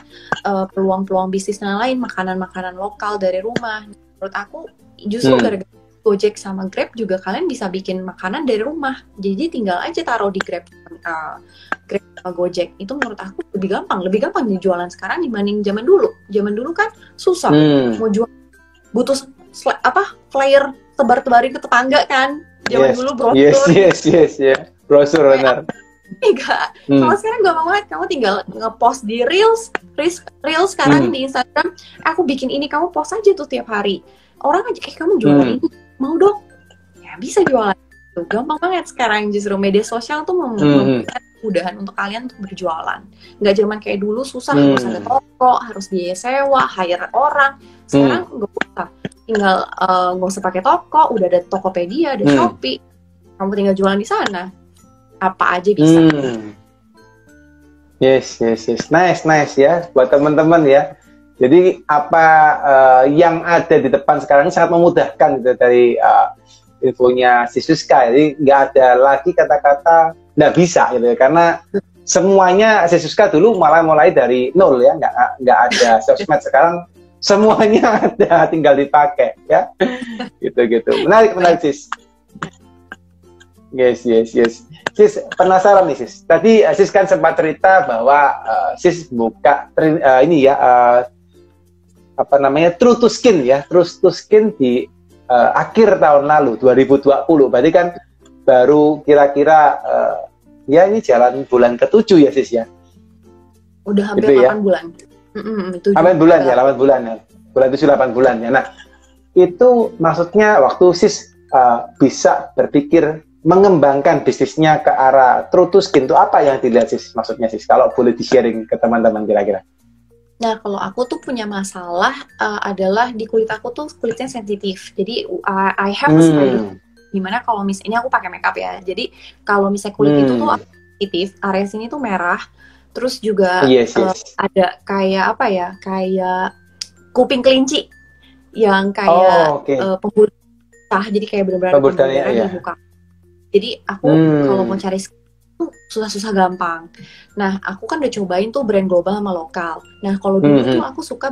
[SPEAKER 1] peluang-peluang bisnis yang lain, makanan-makanan lokal dari rumah. Menurut aku justru gara-gara Gojek sama Grab juga kalian bisa bikin makanan dari rumah. Jadi tinggal aja taruh di Grab sama Gojek. Itu menurut aku lebih gampang nih jualan sekarang dibanding zaman dulu. Zaman dulu kan susah mau jual, butuh flyer tebar-tebarin ke tetangga kan. Zaman dulu brosur.
[SPEAKER 2] Yes. Brosur benar.
[SPEAKER 1] Enggak. Kalau sekarang gampang banget, kamu tinggal nge-post di Reels sekarang di Instagram, aku bikin ini, kamu post aja tuh tiap hari. Orang aja kamu jualan ini, mau dong? Ya bisa jualan. Tuh, gampang banget sekarang, justru media sosial tuh memberikan kemudahan untuk kalian untuk berjualan. Nggak zaman kayak dulu susah, harus ada toko, harus biaya sewa, hire orang. Sekarang nggak usah, tinggal nggak usah pakai toko, udah ada Tokopedia, ada Shopee, kamu tinggal jualan di sana. Apa aja bisa.
[SPEAKER 2] Yes. Nice ya buat teman-teman ya. Jadi apa yang ada di depan sekarang sangat memudahkan gitu, dari infonya si Siska. Jadi nggak ada lagi kata-kata nggak bisa gitu ya, karena semuanya si Siska dulu malah mulai dari nol ya, nggak ada sosmed. Sekarang semuanya ada, tinggal dipakai ya. Gitu. Menarik Sis. Yes. Sis, penasaran nih Sis. Tadi Sis kan sempat cerita bahwa Sis buka True to Skin ya, True to Skin di akhir tahun lalu 2020. Berarti kan baru kira-kira ya ini jalan bulan ke-7 ya Sis ya.
[SPEAKER 1] Udah hampir 8 bulan.
[SPEAKER 2] 8 bulan ya, 8 bulan ya. Bulan 7 8 bulan ya. Nah, itu maksudnya waktu Sis bisa berpikir mengembangkan bisnisnya ke arah True to Skin itu apa yang dilihat Sis? Maksudnya Sis, kalau boleh di-sharing ke teman-teman kira-kira.
[SPEAKER 1] Nah, kalau aku tuh punya masalah adalah di kulit aku tuh kulitnya sensitif. Jadi I have a skin, dimana kalau misalnya ini aku pakai makeup ya. Jadi kalau misalnya kulit itu tuh sensitif, area sini tuh merah. Terus juga ada kayak apa ya? Kayak kuping kelinci yang kayak pembuluh darah. Jadi kayak benar-benar pembuluh darah di muka. Jadi aku kalau mau cari skin tuh susah-susah gampang. Nah, aku kan udah cobain tuh brand global sama lokal. Nah, kalau dulu tuh aku suka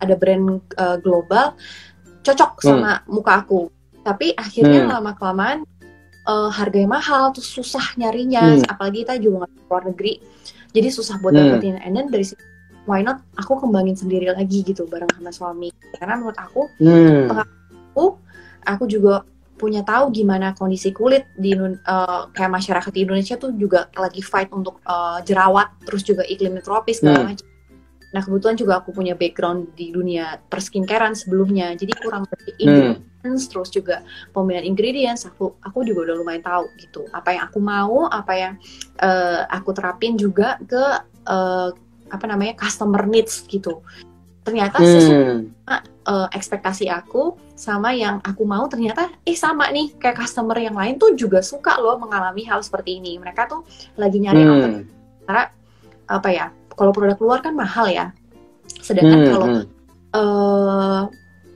[SPEAKER 1] ada brand global cocok sama muka aku. Tapi akhirnya lama-kelamaan harganya mahal, terus susah nyarinya. Apalagi kita juga nggak keluar negeri. Jadi susah buat dapetin. And then dari situ, why not aku kembangin sendiri lagi gitu bareng sama suami. Karena menurut aku, aku juga punya tahu gimana kondisi kulit di kayak masyarakat di Indonesia tuh juga lagi fight untuk jerawat, terus juga iklim tropis segala macam. Nah kebetulan juga aku punya background di dunia perskincarean sebelumnya, jadi kurang lebih ingredients, terus juga pemilihan ingredients, aku juga udah lumayan tahu gitu. Apa yang aku mau, apa yang aku terapin juga ke customer needs gitu. Ternyata sesuai ekspektasi aku sama yang aku mau, ternyata sama nih kayak customer yang lain tuh juga suka loh mengalami hal seperti ini. Mereka tuh lagi nyari karena kalau produk luar kan mahal ya, sedangkan kalau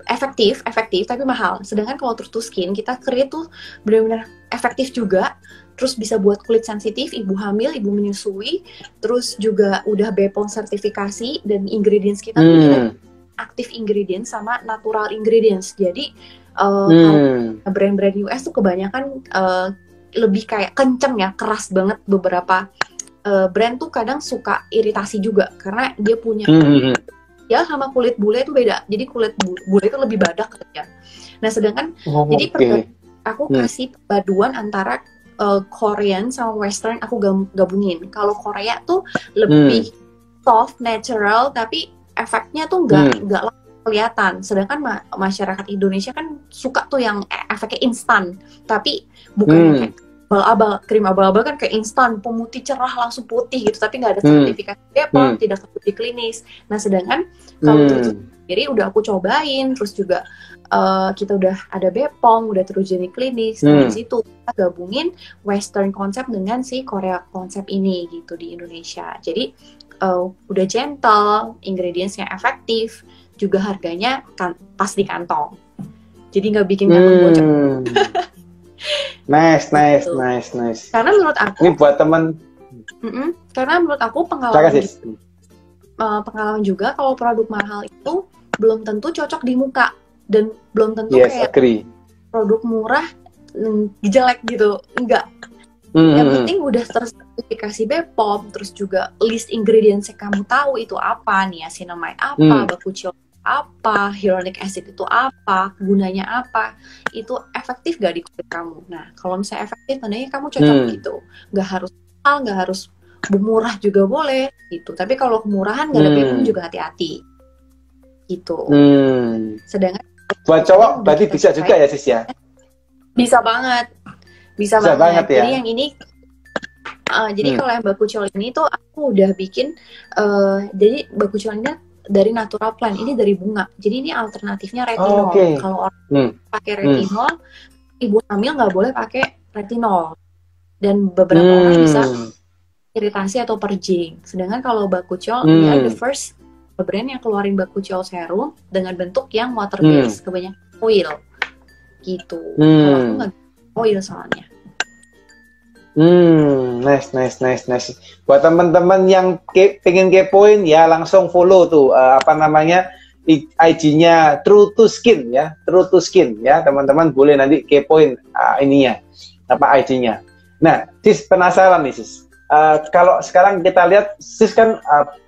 [SPEAKER 1] efektif tapi mahal. Sedangkan kalau True Skin kita create tuh benar-benar efektif juga, terus bisa buat kulit sensitif, ibu hamil, ibu menyusui, terus juga udah BPOM sertifikasi, dan ingredients kita tuh kita active ingredients sama natural ingredients. Jadi brand-brand US tuh kebanyakan lebih kayak kenceng ya, keras banget. Beberapa brand tuh kadang suka iritasi juga karena dia punya ya sama kulit bule itu beda. Jadi kulit bule itu lebih badak ya. Nah sedangkan aku kasih perpaduan antara Korean sama Western, aku gabungin. Kalau Korea tuh lebih soft, natural, tapi efeknya tuh nggak kelihatan. Sedangkan masyarakat Indonesia kan suka tuh yang efeknya instan, tapi bukan kayak krim abal-abal kan kayak instan, pemutih cerah langsung putih gitu, tapi nggak ada sertifikasi BPOM, tidak terbukti klinis. Nah sedangkan kalau True sendiri udah aku cobain, terus juga kita udah ada BPOM, udah teruji klinis. Nah di situ kita gabungin Western konsep dengan si Korea konsep ini gitu di Indonesia. Jadi udah gentle, ingredients-nya efektif, juga harganya pas di kantong. Jadi nggak bikin kantong bocor.
[SPEAKER 2] Nice.
[SPEAKER 1] Karena menurut aku
[SPEAKER 2] ini buat teman.
[SPEAKER 1] Karena menurut aku pengalaman juga kalau produk mahal itu belum tentu cocok di muka, dan belum tentu kayak produk murah jelek gitu, enggak. Yang penting udah tersertifikasi BPOM, terus juga list ingredients yang kamu tahu itu apa, niacinamide apa, bakuchiol apa, hyaluronic acid itu apa, gunanya apa, itu efektif gak di kulit kamu. Nah, kalau misalnya efektif, tandanya kamu cocok gitu. Gak harus mahal, gak harus murah juga boleh gitu. Tapi kalau kemurahan gak ada BPOM juga hati-hati gitu. Sedangkan
[SPEAKER 2] buat cowok berarti bisa juga ya sis ya?
[SPEAKER 1] Bisa banget ya. Jadi yang ini jadi kalau yang bakuchiol ini tuh aku udah bikin jadi bakuchiol ini dari natural plant, ini dari bunga. Jadi ini alternatifnya retinol. Kalau orang pakai retinol, ibu hamil nggak boleh pakai retinol. Dan beberapa orang bisa iritasi atau purging. Sedangkan kalau bakuchiol, dia the first brand yang keluarin bakuchiol serum dengan bentuk yang water based, kebanyakan oil gitu. Kalau aku nggak oil soalnya.
[SPEAKER 2] Nice. Buat teman-teman yang pengen kepoin ya, langsung follow tuh IG-nya True to Skin ya, teman-teman boleh nanti kepoin ininya IG-nya. Nah, sis penasaran nih sis. Kalau sekarang kita lihat sis kan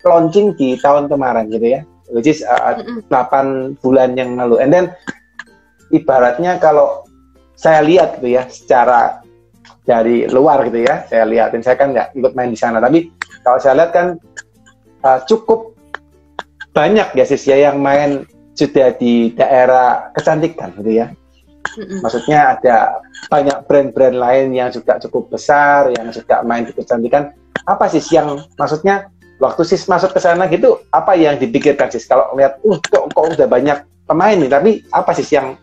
[SPEAKER 2] launching di tahun kemarin gitu ya, which is 8 bulan yang lalu. And then ibaratnya kalau saya lihat gitu ya, secara dari luar gitu ya, saya lihatin, saya kan nggak ikut main di sana, tapi kalau saya lihat kan cukup banyak ya sis ya yang main sudah di daerah kecantikan gitu ya. Maksudnya ada banyak brand-brand lain yang juga cukup besar yang juga main di kecantikan. Apa sis yang maksudnya waktu sis masuk ke sana gitu, apa yang dipikirkan sis kalau lihat kok udah banyak pemain nih, tapi apa sis yang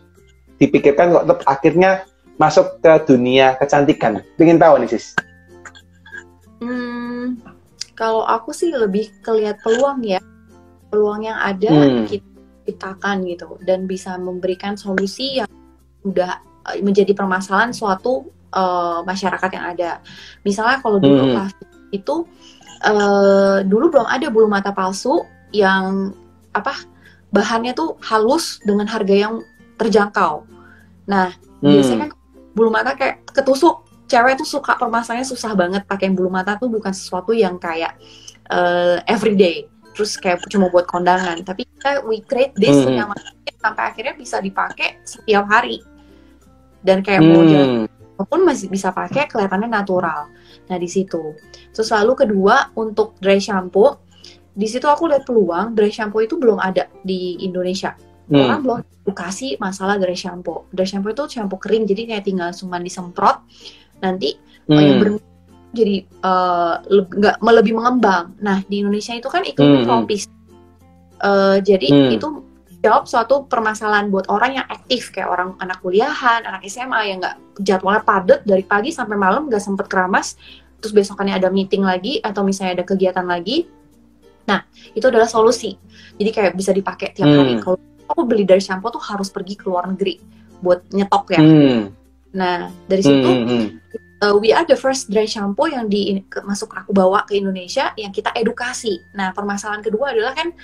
[SPEAKER 2] dipikirkan kok akhirnya masuk ke dunia kecantikan? Pengen tahu nih sis.
[SPEAKER 1] Kalau aku sih lebih kelihat peluang ya, peluang yang ada kita ciptakan gitu, dan bisa memberikan solusi yang udah menjadi permasalahan suatu masyarakat yang ada. Misalnya kalau dulu itu dulu belum ada bulu mata palsu yang bahannya tuh halus dengan harga yang terjangkau. Nah biasanya kan bulu mata kayak ketusuk, cewek tuh suka permasalahannya susah banget pakai bulu mata tuh bukan sesuatu yang kayak everyday, terus kayak cuma buat kondangan, tapi we create this yang sampai akhirnya bisa dipakai setiap hari dan kayak mau jalan pun masih bisa pakai, kelihatannya natural. Nah di situ. Terus lalu kedua untuk dry shampoo, di situ aku lihat peluang dry shampoo itu belum ada di Indonesia. Orang belum edukasi masalah dry shampoo. Dry shampoo itu shampoo kering, jadi kayak tinggal cuma disemprot, nanti yang jadi lebih mengembang. Nah di Indonesia itu kan iklim tropis, jadi itu jawab suatu permasalahan buat orang yang aktif, kayak orang anak kuliahan, anak SMA yang nggak jadwalnya padat dari pagi sampai malam, nggak sempet keramas, terus besokannya ada meeting lagi atau misalnya ada kegiatan lagi. Nah itu adalah solusi. Jadi kayak bisa dipakai tiap hari. Kalau aku beli dari shampoo tuh harus pergi ke luar negeri buat nyetok ya. Nah dari situ we are the first dry shampoo yang masuk aku bawa ke Indonesia yang kita edukasi. Nah permasalahan kedua adalah kan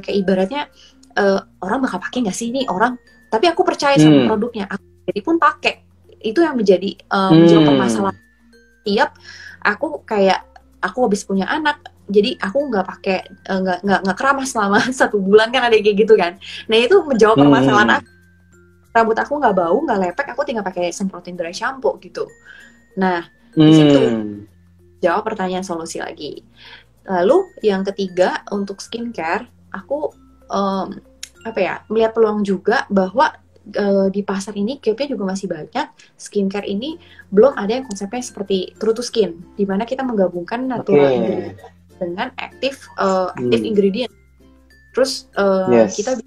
[SPEAKER 1] kayak ibaratnya orang bakal pakai nggak sih ini orang, tapi aku percaya sama produknya, aku jadi pun pakai. Itu yang menjadi permasalahan. Tiap aku habis punya anak, jadi aku nggak pakai nggak keramas selama 1 bulan kan, ada kayak gitu kan. Nah itu menjawab permasalahan aku. Rambut aku nggak bau, nggak lepek, aku tinggal pakai semprotin dry shampoo gitu. Nah di situ jawab pertanyaan solusi lagi. Lalu yang ketiga untuk skincare, aku melihat peluang juga bahwa di pasar ini gapnya juga masih banyak. Skincare ini belum ada yang konsepnya seperti True to Skin, di mana kita menggabungkan natural ingredient dengan active ingredient. Terus kita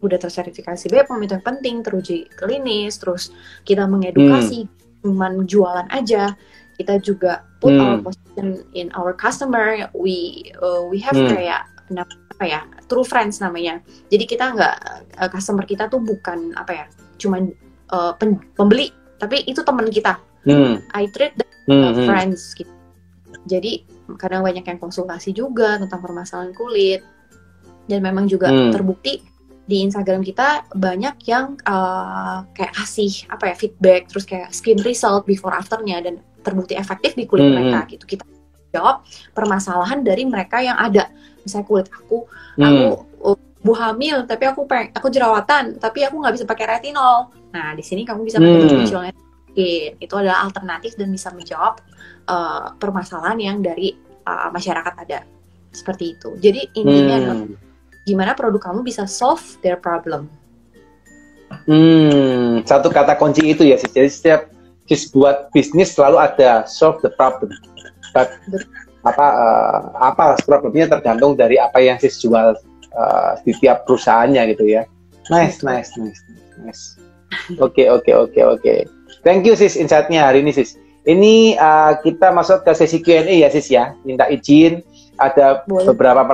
[SPEAKER 1] udah tersertifikasi BPOM, itu yang penting, teruji klinis, terus kita mengedukasi, cuman jualan aja. Kita juga put our position in our customer. We have kayak true friends namanya. Jadi kita nggak, customer kita tuh bukan cuman pembeli, tapi itu teman kita. I treat them friends gitu. Jadi kadang banyak yang konsultasi juga tentang permasalahan kulit, dan memang juga terbukti di Instagram kita banyak yang kayak kasih feedback, terus kayak skin result before afternya, dan terbukti efektif di kulit mereka gitu. Kita jawab permasalahan dari mereka yang ada. Misalnya kulit aku ibu hamil, tapi aku jerawatan, tapi aku nggak bisa pakai retinol. Nah di sini kamu bisa pakai munculnya. Itu adalah alternatif dan bisa menjawab permasalahan yang dari masyarakat ada, seperti itu. Jadi intinya adalah gimana produk kamu bisa solve their problem.
[SPEAKER 2] Satu kata kunci itu ya, sis. Jadi setiap sis buat bisnis selalu ada solve the problem. Apa problemnya tergantung dari apa yang sis jual di tiap perusahaannya gitu ya. Nice. Oke. Thank you sis insight-nya hari ini sis. Ini kita masuk ke sesi Q&A ya sis ya. Minta izin, ada beberapa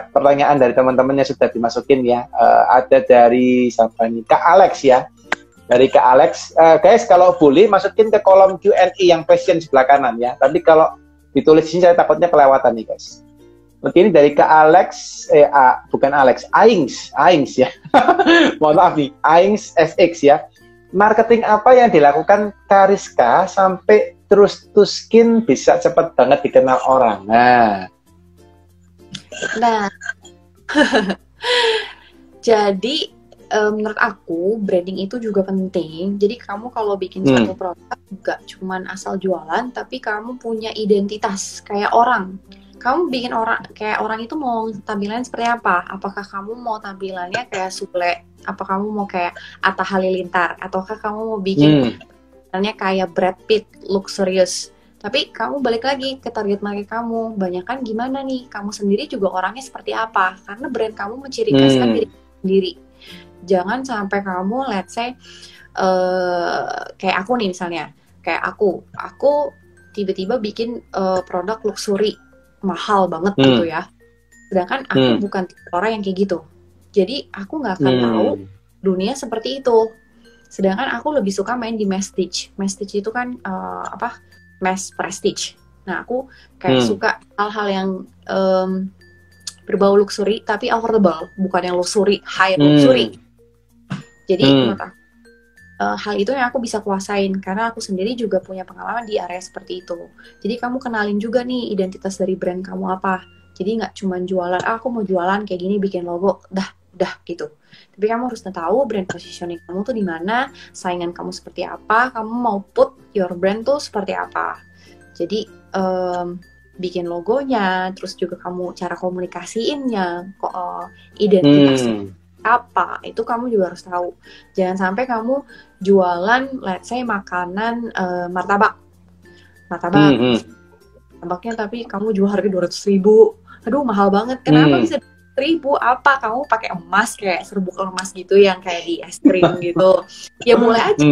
[SPEAKER 2] pertanyaan dari teman-teman yang sudah dimasukin ya. Ada dari siapa nih? Kak Alex ya. Dari Kak Alex. Guys kalau boleh masukin ke kolom Q&A yang question sebelah kanan ya. Tapi kalau ditulis sini saya takutnya kelewatan nih guys. Oke, ini dari Kak Alex, bukan Alex, Aings ya. Mohon maaf nih, Aings SX ya. Marketing apa yang dilakukan Kariska sampai True to Skin bisa cepat banget dikenal orang?
[SPEAKER 1] Nah. Jadi menurut aku branding itu juga penting. Jadi kamu kalau bikin suatu produk nggak cuman asal jualan, tapi kamu punya identitas kayak orang. Kamu bikin kayak orang itu mau tampilannya seperti apa? Apakah kamu mau tampilannya kayak Sule? Apa kamu mau kayak Atta Halilintar? Ataukah kamu mau bikin tampilannya kayak Brad Pitt, luxurious? Tapi kamu balik lagi ke target market kamu. Banyakan gimana nih? Kamu sendiri juga orangnya seperti apa? Karena brand kamu menciri khaskan diri sendiri. Jangan sampai kamu, let's say, kayak aku nih misalnya. Kayak aku tiba-tiba bikin produk luxury mahal banget gitu ya. Sedangkan aku bukan orang yang kayak gitu. Jadi aku nggak akan tahu dunia seperti itu. Sedangkan aku lebih suka main di prestige. Prestige itu kan mass prestige. Nah aku kayak suka hal-hal yang berbau luxury tapi affordable, bukan yang luxury, high luxury. Jadi menurut aku hal itu yang aku bisa kuasain karena aku sendiri juga punya pengalaman di area seperti itu. Jadi kamu kenalin juga nih identitas dari brand kamu apa. Jadi nggak cuma jualan, aku mau jualan kayak gini bikin logo, dah udah gitu. Tapi kamu harus tahu brand positioning kamu tuh di mana, saingan kamu seperti apa, kamu mau put your brand tuh seperti apa. Jadi bikin logonya, terus juga kamu cara komunikasiinnya, identitas apa, itu kamu juga harus tahu. Jangan sampai kamu jualan, let's say makanan martabak, martabaknya tapi kamu jual harga 200.000, aduh mahal banget, kenapa bisa 200.000? Apa kamu pakai emas kayak serbuk emas gitu yang kayak di es krim gitu? Ya boleh aja,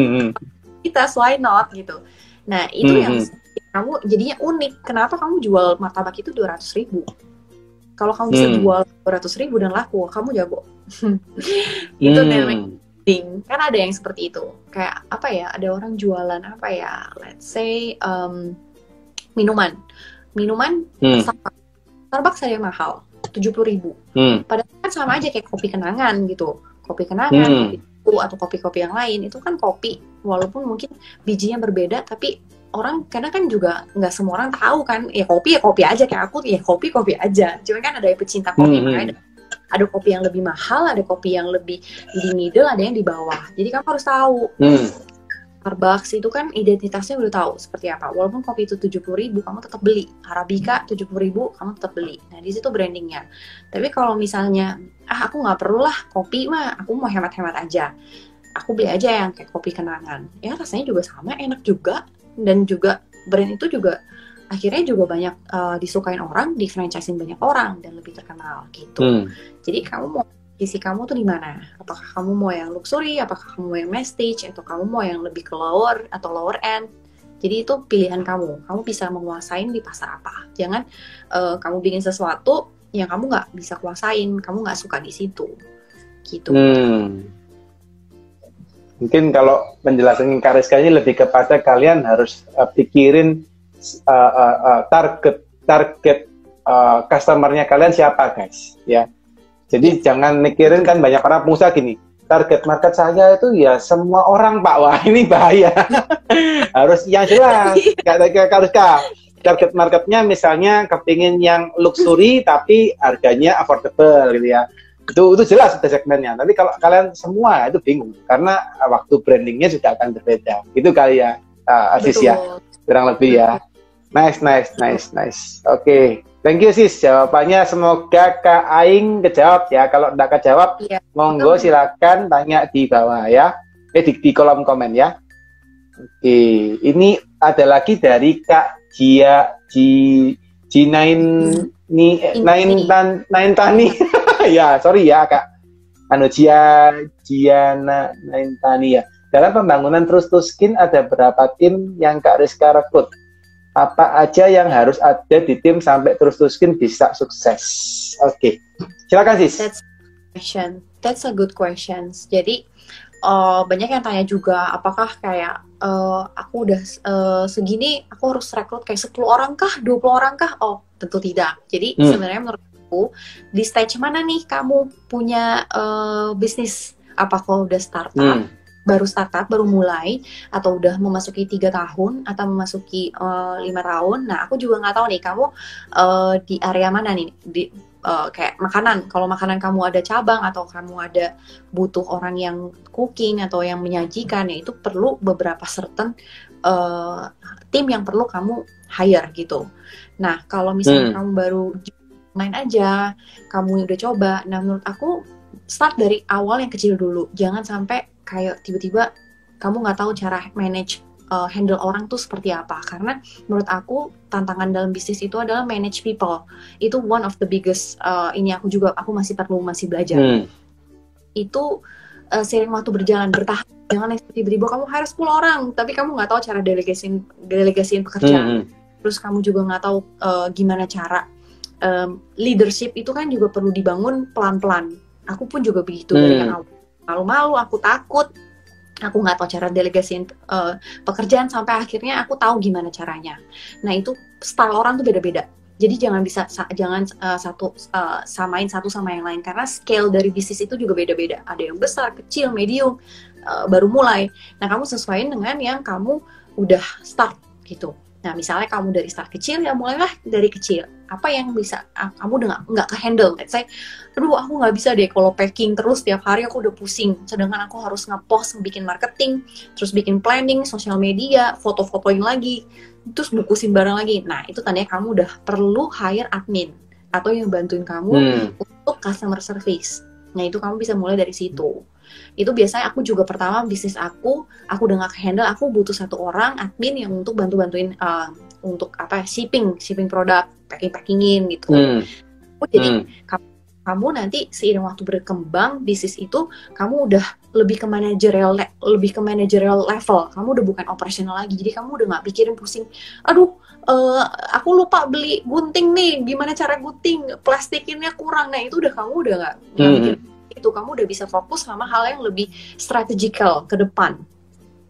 [SPEAKER 1] kita why not gitu. Nah itu yang kamu jadinya unik. Kenapa kamu jual martabak itu 200.000? Kalau kamu bisa jual 200.000 dan laku, kamu jago. Itu namanya branding. Kan ada yang seperti itu. Kayak apa ya? Ada orang jualan apa ya? Let's say minuman. Starbucks ada yang mahal, 70.000. Padahal kan sama aja kayak kopi kenangan gitu. Kopi kenangan, kopi susu, atau kopi-kopi yang lain itu kan kopi. Walaupun mungkin bijinya berbeda, tapi orang kadang kan juga nggak semua orang tahu kan, ya kopi aja, kayak aku ya kopi aja. Cuman kan ada yang pecinta kopi, makanya ada kopi yang lebih mahal, ada kopi yang lebih di middle, ada yang di bawah. Jadi kamu harus tahu. Starbucks itu kan identitasnya udah tahu seperti apa. Walaupun kopi itu 70.000, kamu tetap beli. Arabica 70.000, kamu tetap beli. Nah di situ brandingnya. Tapi kalau misalnya, aku nggak perlu lah kopi mah, aku mau hemat-hemat aja. Aku beli aja yang kayak kopi kenangan. Ya rasanya juga sama, enak juga. Dan juga brand itu juga akhirnya juga banyak disukain orang, di franchisein banyak orang dan lebih terkenal gitu. Jadi kamu mau visi kamu tuh di mana? Apakah kamu mau yang luxury, apakah kamu mau yang prestige, atau kamu mau yang lebih ke lower atau lower end? Jadi itu pilihan kamu. Kamu bisa menguasain di pasar apa. Jangan kamu bikin sesuatu yang kamu nggak bisa kuasain, kamu nggak suka di situ, gitu.
[SPEAKER 2] Mungkin kalau penjelasan Kariska ini lebih kepada kalian harus pikirin target customer-nya kalian siapa, guys, ya. Jadi jangan mikirin, kan banyak orang pengusaha gini, target market saya itu ya semua orang, Pak. Wah, ini bahaya. Harus yang jelas. Kariska, target marketnya misalnya kepingin yang luxury tapi harganya affordable gitu ya. Itu jelas ada segmennya. Tapi kalau kalian semua itu bingung karena waktu brandingnya juga akan berbeda. Gitu kali ya, Aziz ya, kurang lebih ya. Nice. Oke. Thank you sis, jawabannya semoga Kak Aing kejawab ya. Kalau enggak kejawab, monggo silakan tanya di bawah ya. Di kolom komen ya. Oke, ini ada lagi dari Kak Nain Tani. Ya, sorry ya Kak. Giana Nain Tani ya. Dalam pembangunan Trust to Skin ada berapa tim yang Kak Rizka rekrut? Apa aja yang harus ada di tim sampai Trust to Skin bisa sukses? Oke. Silakan sis.
[SPEAKER 1] That's a good question. Jadi banyak yang tanya juga, apakah kayak aku udah segini, aku harus rekrut kayak 10 orang kah, 20 orang kah? Oh, tentu tidak. Jadi sebenarnya menurut aku, di stage mana nih kamu punya bisnis? Apa kalau udah startup, baru mulai, atau udah memasuki 3 tahun, atau memasuki 5 tahun? Nah, aku juga nggak tahu nih, kamu di area mana nih? Kayak makanan, kalau makanan kamu ada cabang atau kamu ada butuh orang yang cooking atau yang menyajikan, ya itu perlu beberapa certain tim yang perlu kamu hire gitu. Nah kalau misalnya kamu baru main aja, kamu udah coba, nah menurut aku start dari awal yang kecil dulu. Jangan sampai kayak tiba-tiba kamu nggak tahu cara manage handle orang tuh seperti apa, karena menurut aku tantangan dalam bisnis itu adalah manage people. Itu one of the biggest, ini aku masih belajar. Itu seiring waktu berjalan, bertahap. Jangan tiba-tiba kamu hire 10 orang tapi kamu nggak tahu cara delegasiin pekerjaan. Terus kamu juga nggak tahu gimana cara leadership itu kan juga perlu dibangun pelan-pelan. Aku pun juga begitu dari awal, malu-malu, aku takut, aku nggak tahu cara delegasiin pekerjaan, sampai akhirnya aku tahu gimana caranya. Nah itu style orang tuh beda-beda. Jadi jangan samain satu sama yang lain, karena scale dari bisnis itu juga beda-beda. Ada yang besar, kecil, medium, baru mulai. Nah kamu sesuaiin dengan yang kamu udah start gitu. Nah, misalnya kamu dari start kecil, ya mulailah dari kecil. Apa yang bisa kamu udah nggak ke-handle? Let's say, aduh aku nggak bisa deh kalau packing terus tiap hari, aku udah pusing. Sedangkan aku harus nge-post, bikin marketing, terus bikin planning, sosial media, foto-fotoin lagi, terus bukusin barang lagi. Nah, itu tandanya kamu udah perlu hire admin atau yang bantuin kamu untuk customer service. Nah, itu kamu bisa mulai dari situ. Itu biasanya aku juga pertama bisnis aku udah gak handle, aku butuh satu orang admin yang untuk bantuin untuk shipping produk, packingin gitu. Jadi kamu nanti seiring waktu berkembang bisnis itu, kamu udah lebih ke managerial level, kamu udah bukan operasional lagi. Jadi kamu udah nggak pikirin pusing, aduh aku lupa beli gunting nih, gimana cara gunting, plastikinnya kurang. Nah, itu udah kamu udah nggak mikir itu, kamu udah bisa fokus sama hal yang lebih strategical ke depan.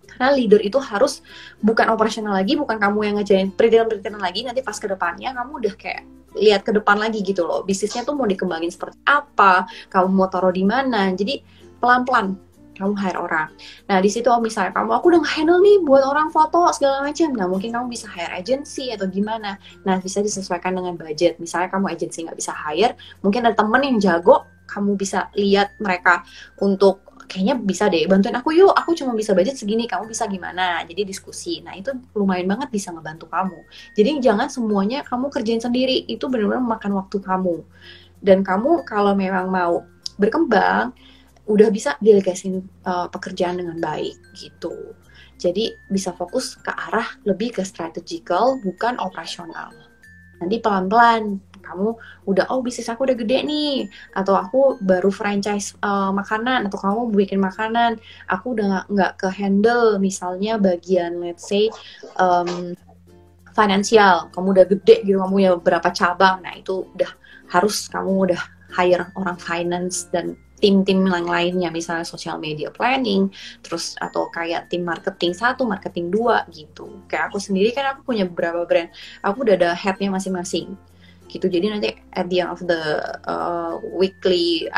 [SPEAKER 1] Karena leader itu harus bukan operasional lagi, bukan kamu yang ngejain perizinan lagi. Nanti pas ke depannya kamu udah kayak lihat ke depan lagi gitu loh, bisnisnya tuh mau dikembangin seperti apa, kamu mau taruh di mana. Jadi pelan-pelan kamu hire orang. Nah, di situ misalnya aku udah nge-handle nih buat orang foto segala macam. Nah, mungkin kamu bisa hire agency atau gimana. Nah, bisa disesuaikan dengan budget. Misalnya kamu agency nggak bisa hire, mungkin ada temen yang jago, kamu bisa lihat mereka untuk kayaknya bisa deh bantuin aku yuk, aku cuma bisa budget segini, kamu bisa gimana. Jadi diskusi. Nah, itu lumayan banget bisa ngebantu kamu. Jadi jangan semuanya kamu kerjain sendiri, itu benar-benar makan waktu kamu. Dan kamu kalau memang mau berkembang, udah bisa delegasin pekerjaan dengan baik gitu. Jadi bisa fokus ke arah lebih ke strategical, bukan operasional. Nanti pelan-pelan kamu udah, bisnis aku udah gede nih, atau aku baru franchise makanan, atau kamu bikin makanan, aku udah nggak ke handle misalnya bagian let's say finansial, kamu udah gede gitu, kamu punya beberapa cabang. Nah, itu udah harus kamu udah hire orang finance dan tim-tim yang lainnya, misalnya social media planning, terus atau kayak tim marketing 1, marketing 2 gitu. Kayak aku sendiri kan aku punya beberapa brand, aku udah ada headnya masing-masing gitu. Jadi nanti at the end of the weekly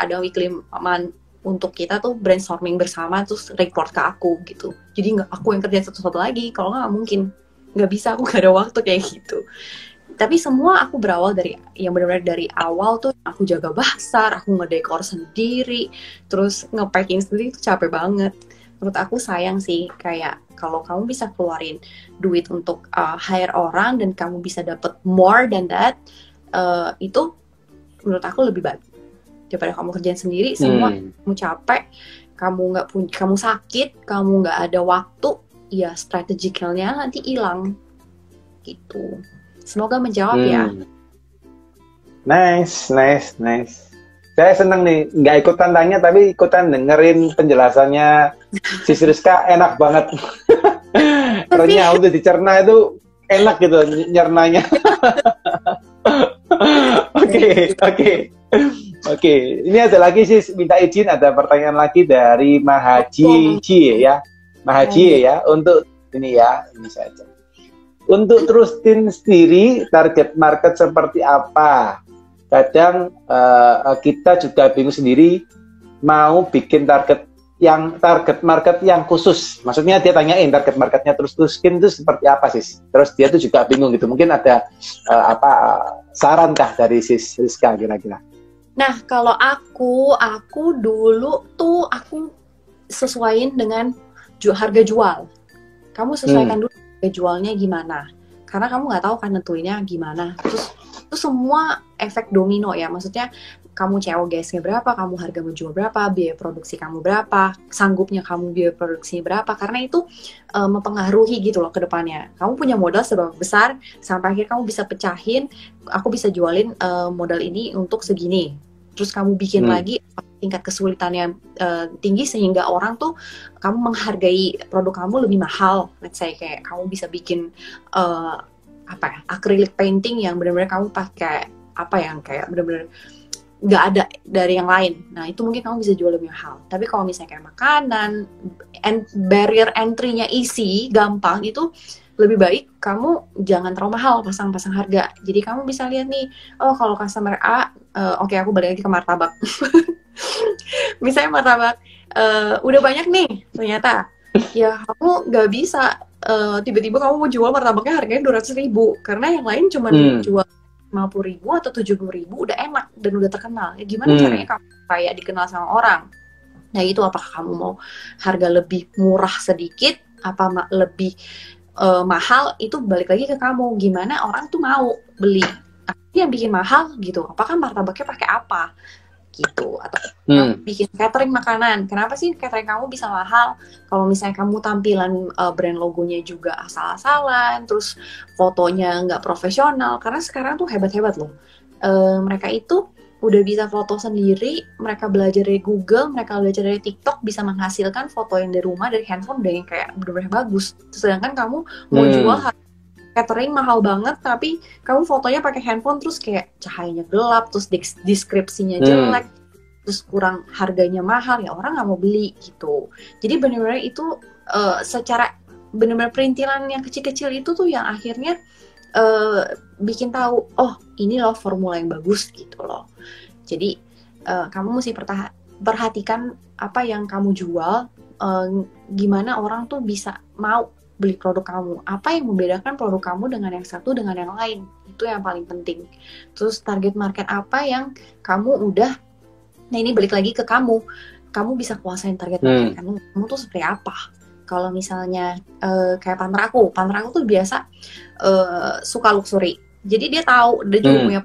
[SPEAKER 1] month untuk kita tuh brainstorming bersama, terus report ke aku gitu. Jadi nggak aku yang kerja satu-satu lagi, kalau nggak mungkin, nggak bisa, aku nggak ada waktu kayak gitu. Tapi semua aku berawal dari yang benar-benar dari awal tuh, aku jaga pasar, aku ngedekor sendiri, terus nge-packing sendiri, itu capek banget. Menurut aku sayang sih, kayak kalau kamu bisa keluarin duit untuk hire orang dan kamu bisa dapet more than that, itu menurut aku lebih baik daripada kamu kerjain sendiri. Semua kamu capek, kamu sakit, kamu nggak ada waktu, ya strategicalnya nanti hilang gitu. Semoga menjawab ya.
[SPEAKER 2] Nice. Saya seneng nih, nggak ikutan tanya tapi ikutan dengerin penjelasannya Sis Rizka, enak banget. Renyah udah dicerna itu enak gitu nyernanya. Oke. Ini ada lagi sih, minta izin, ada pertanyaan lagi dari Mahaji ya. Mahaji ya, untuk ini saja. Untuk terusin sendiri, target market seperti apa? Kadang kita juga bingung sendiri mau bikin target market yang khusus. Maksudnya dia tanyain target marketnya terusin itu seperti apa sih? Terus dia tuh juga bingung gitu. Mungkin ada saran kah dari Sis Rizka kira-kira?
[SPEAKER 1] Nah, kalau aku dulu tuh aku sesuaiin dengan harga jual. Kamu sesuaikan dulu harga jualnya gimana, karena kamu nggak tahu kan nentuinnya gimana. Terus itu semua efek domino ya, maksudnya kamu COGS-nya berapa, kamu harga menjual berapa, biaya produksi kamu berapa, sanggupnya kamu biaya produksinya berapa, karena itu mempengaruhi gitu loh ke depannya. Kamu punya modal seberapa besar, sampai akhir kamu bisa pecahin, aku bisa jualin modal ini untuk segini. Terus kamu bikin lagi tingkat kesulitannya tinggi sehingga orang tuh kamu menghargai produk kamu lebih mahal. Let's say kayak kamu bisa bikin acrylic painting yang benar-benar kamu pakai yang kayak benar-benar nggak ada dari yang lain. Nah, itu mungkin kamu bisa jual lebih mahal. Tapi kalau misalnya kayak makanan, barrier entry-nya easy, gampang, itu lebih baik kamu jangan terlalu mahal pasang harga. Jadi kamu bisa lihat nih, kalau customer A, oke, aku balik lagi ke martabak. Misalnya martabak udah banyak nih ternyata, ya kamu nggak bisa tiba-tiba kamu mau jual martabaknya harganya 200.000 karena yang lain cuma jual 50.000 atau 70.000 udah enak dan udah terkenal. Ya gimana caranya kamu kayak dikenal sama orang? Nah itu apakah kamu mau harga lebih murah sedikit, apa lebih mahal, itu balik lagi ke kamu. Gimana orang tuh mau beli? Yang bikin mahal gitu. Apakah martabaknya pakai apa? Gitu. Atau bikin catering makanan. Kenapa sih catering kamu bisa mahal? Kalau misalnya kamu tampilan brand logonya juga asal-asalan, terus fotonya nggak profesional. Karena sekarang tuh hebat-hebat loh. Mereka itu udah bisa foto sendiri, mereka belajar dari Google, mereka belajar dari TikTok, bisa menghasilkan foto yang dari rumah, dari handphone udah yang kayak bener-bener bagus. Sedangkan kamu mau jual catering mahal banget, tapi kamu fotonya pakai handphone, terus kayak cahayanya gelap, terus deskripsinya jelek, terus kurang harganya mahal, ya orang nggak mau beli gitu. Jadi bener-bener itu secara bener-bener perintilan yang kecil-kecil itu tuh yang akhirnya bikin tahu, oh ini loh formula yang bagus gitu loh. Jadi kamu mesti perhatikan apa yang kamu jual, gimana orang tuh bisa mau beli produk kamu, apa yang membedakan produk kamu dengan yang satu dengan yang lain, itu yang paling penting. Terus target market apa yang kamu udah, nah ini balik lagi ke kamu bisa kuasain target market kamu tuh seperti apa. Kalau misalnya kayak partner aku tuh biasa suka luxury. Jadi dia tahu, dia juga punya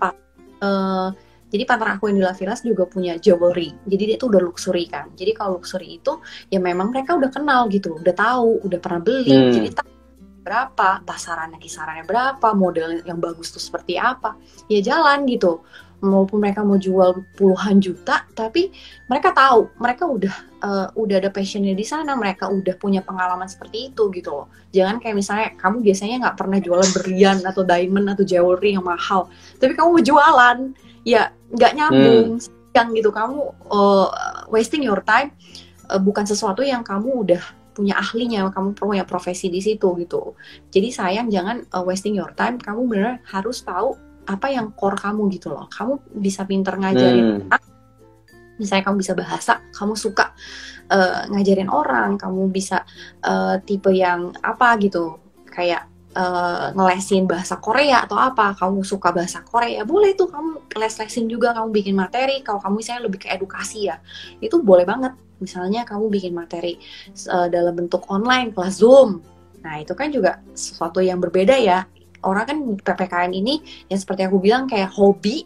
[SPEAKER 1] jadi partner aku yang di La Vilas juga punya jewelry. Jadi dia tuh udah luxury kan. Jadi kalau luxury itu ya memang mereka udah kenal gitu, udah tahu, udah pernah beli. Jadi tahu berapa, pasarannya kisarannya berapa, model yang bagus tuh seperti apa. Ya jalan gitu. Maupun mereka mau jual puluhan juta, tapi mereka tahu, mereka udah ada passionnya di sana, mereka udah punya pengalaman seperti itu gitu loh. Jangan kayak misalnya kamu biasanya nggak pernah jualan berlian atau diamond atau jewelry yang mahal, tapi kamu mau jualan, ya nggak nyambung, yang gitu kamu wasting your time, bukan sesuatu yang kamu udah punya ahlinya, kamu punya profesi di situ gitu. Jadi sayang, jangan wasting your time, kamu benar harus tahu apa yang core kamu gitu loh. Kamu bisa pinter ngajarin misalnya kamu bisa bahasa, kamu suka ngajarin orang, kamu bisa tipe yang apa gitu, kayak ngelesin bahasa Korea atau apa, kamu suka bahasa Korea, boleh tuh kamu les-lesin juga, kamu bikin materi. Kalau kamu misalnya lebih ke edukasi ya, itu boleh banget. Misalnya kamu bikin materi dalam bentuk online, kelas Zoom. Nah itu kan juga sesuatu yang berbeda ya. Orang kan PPKM ini yang seperti aku bilang kayak hobi,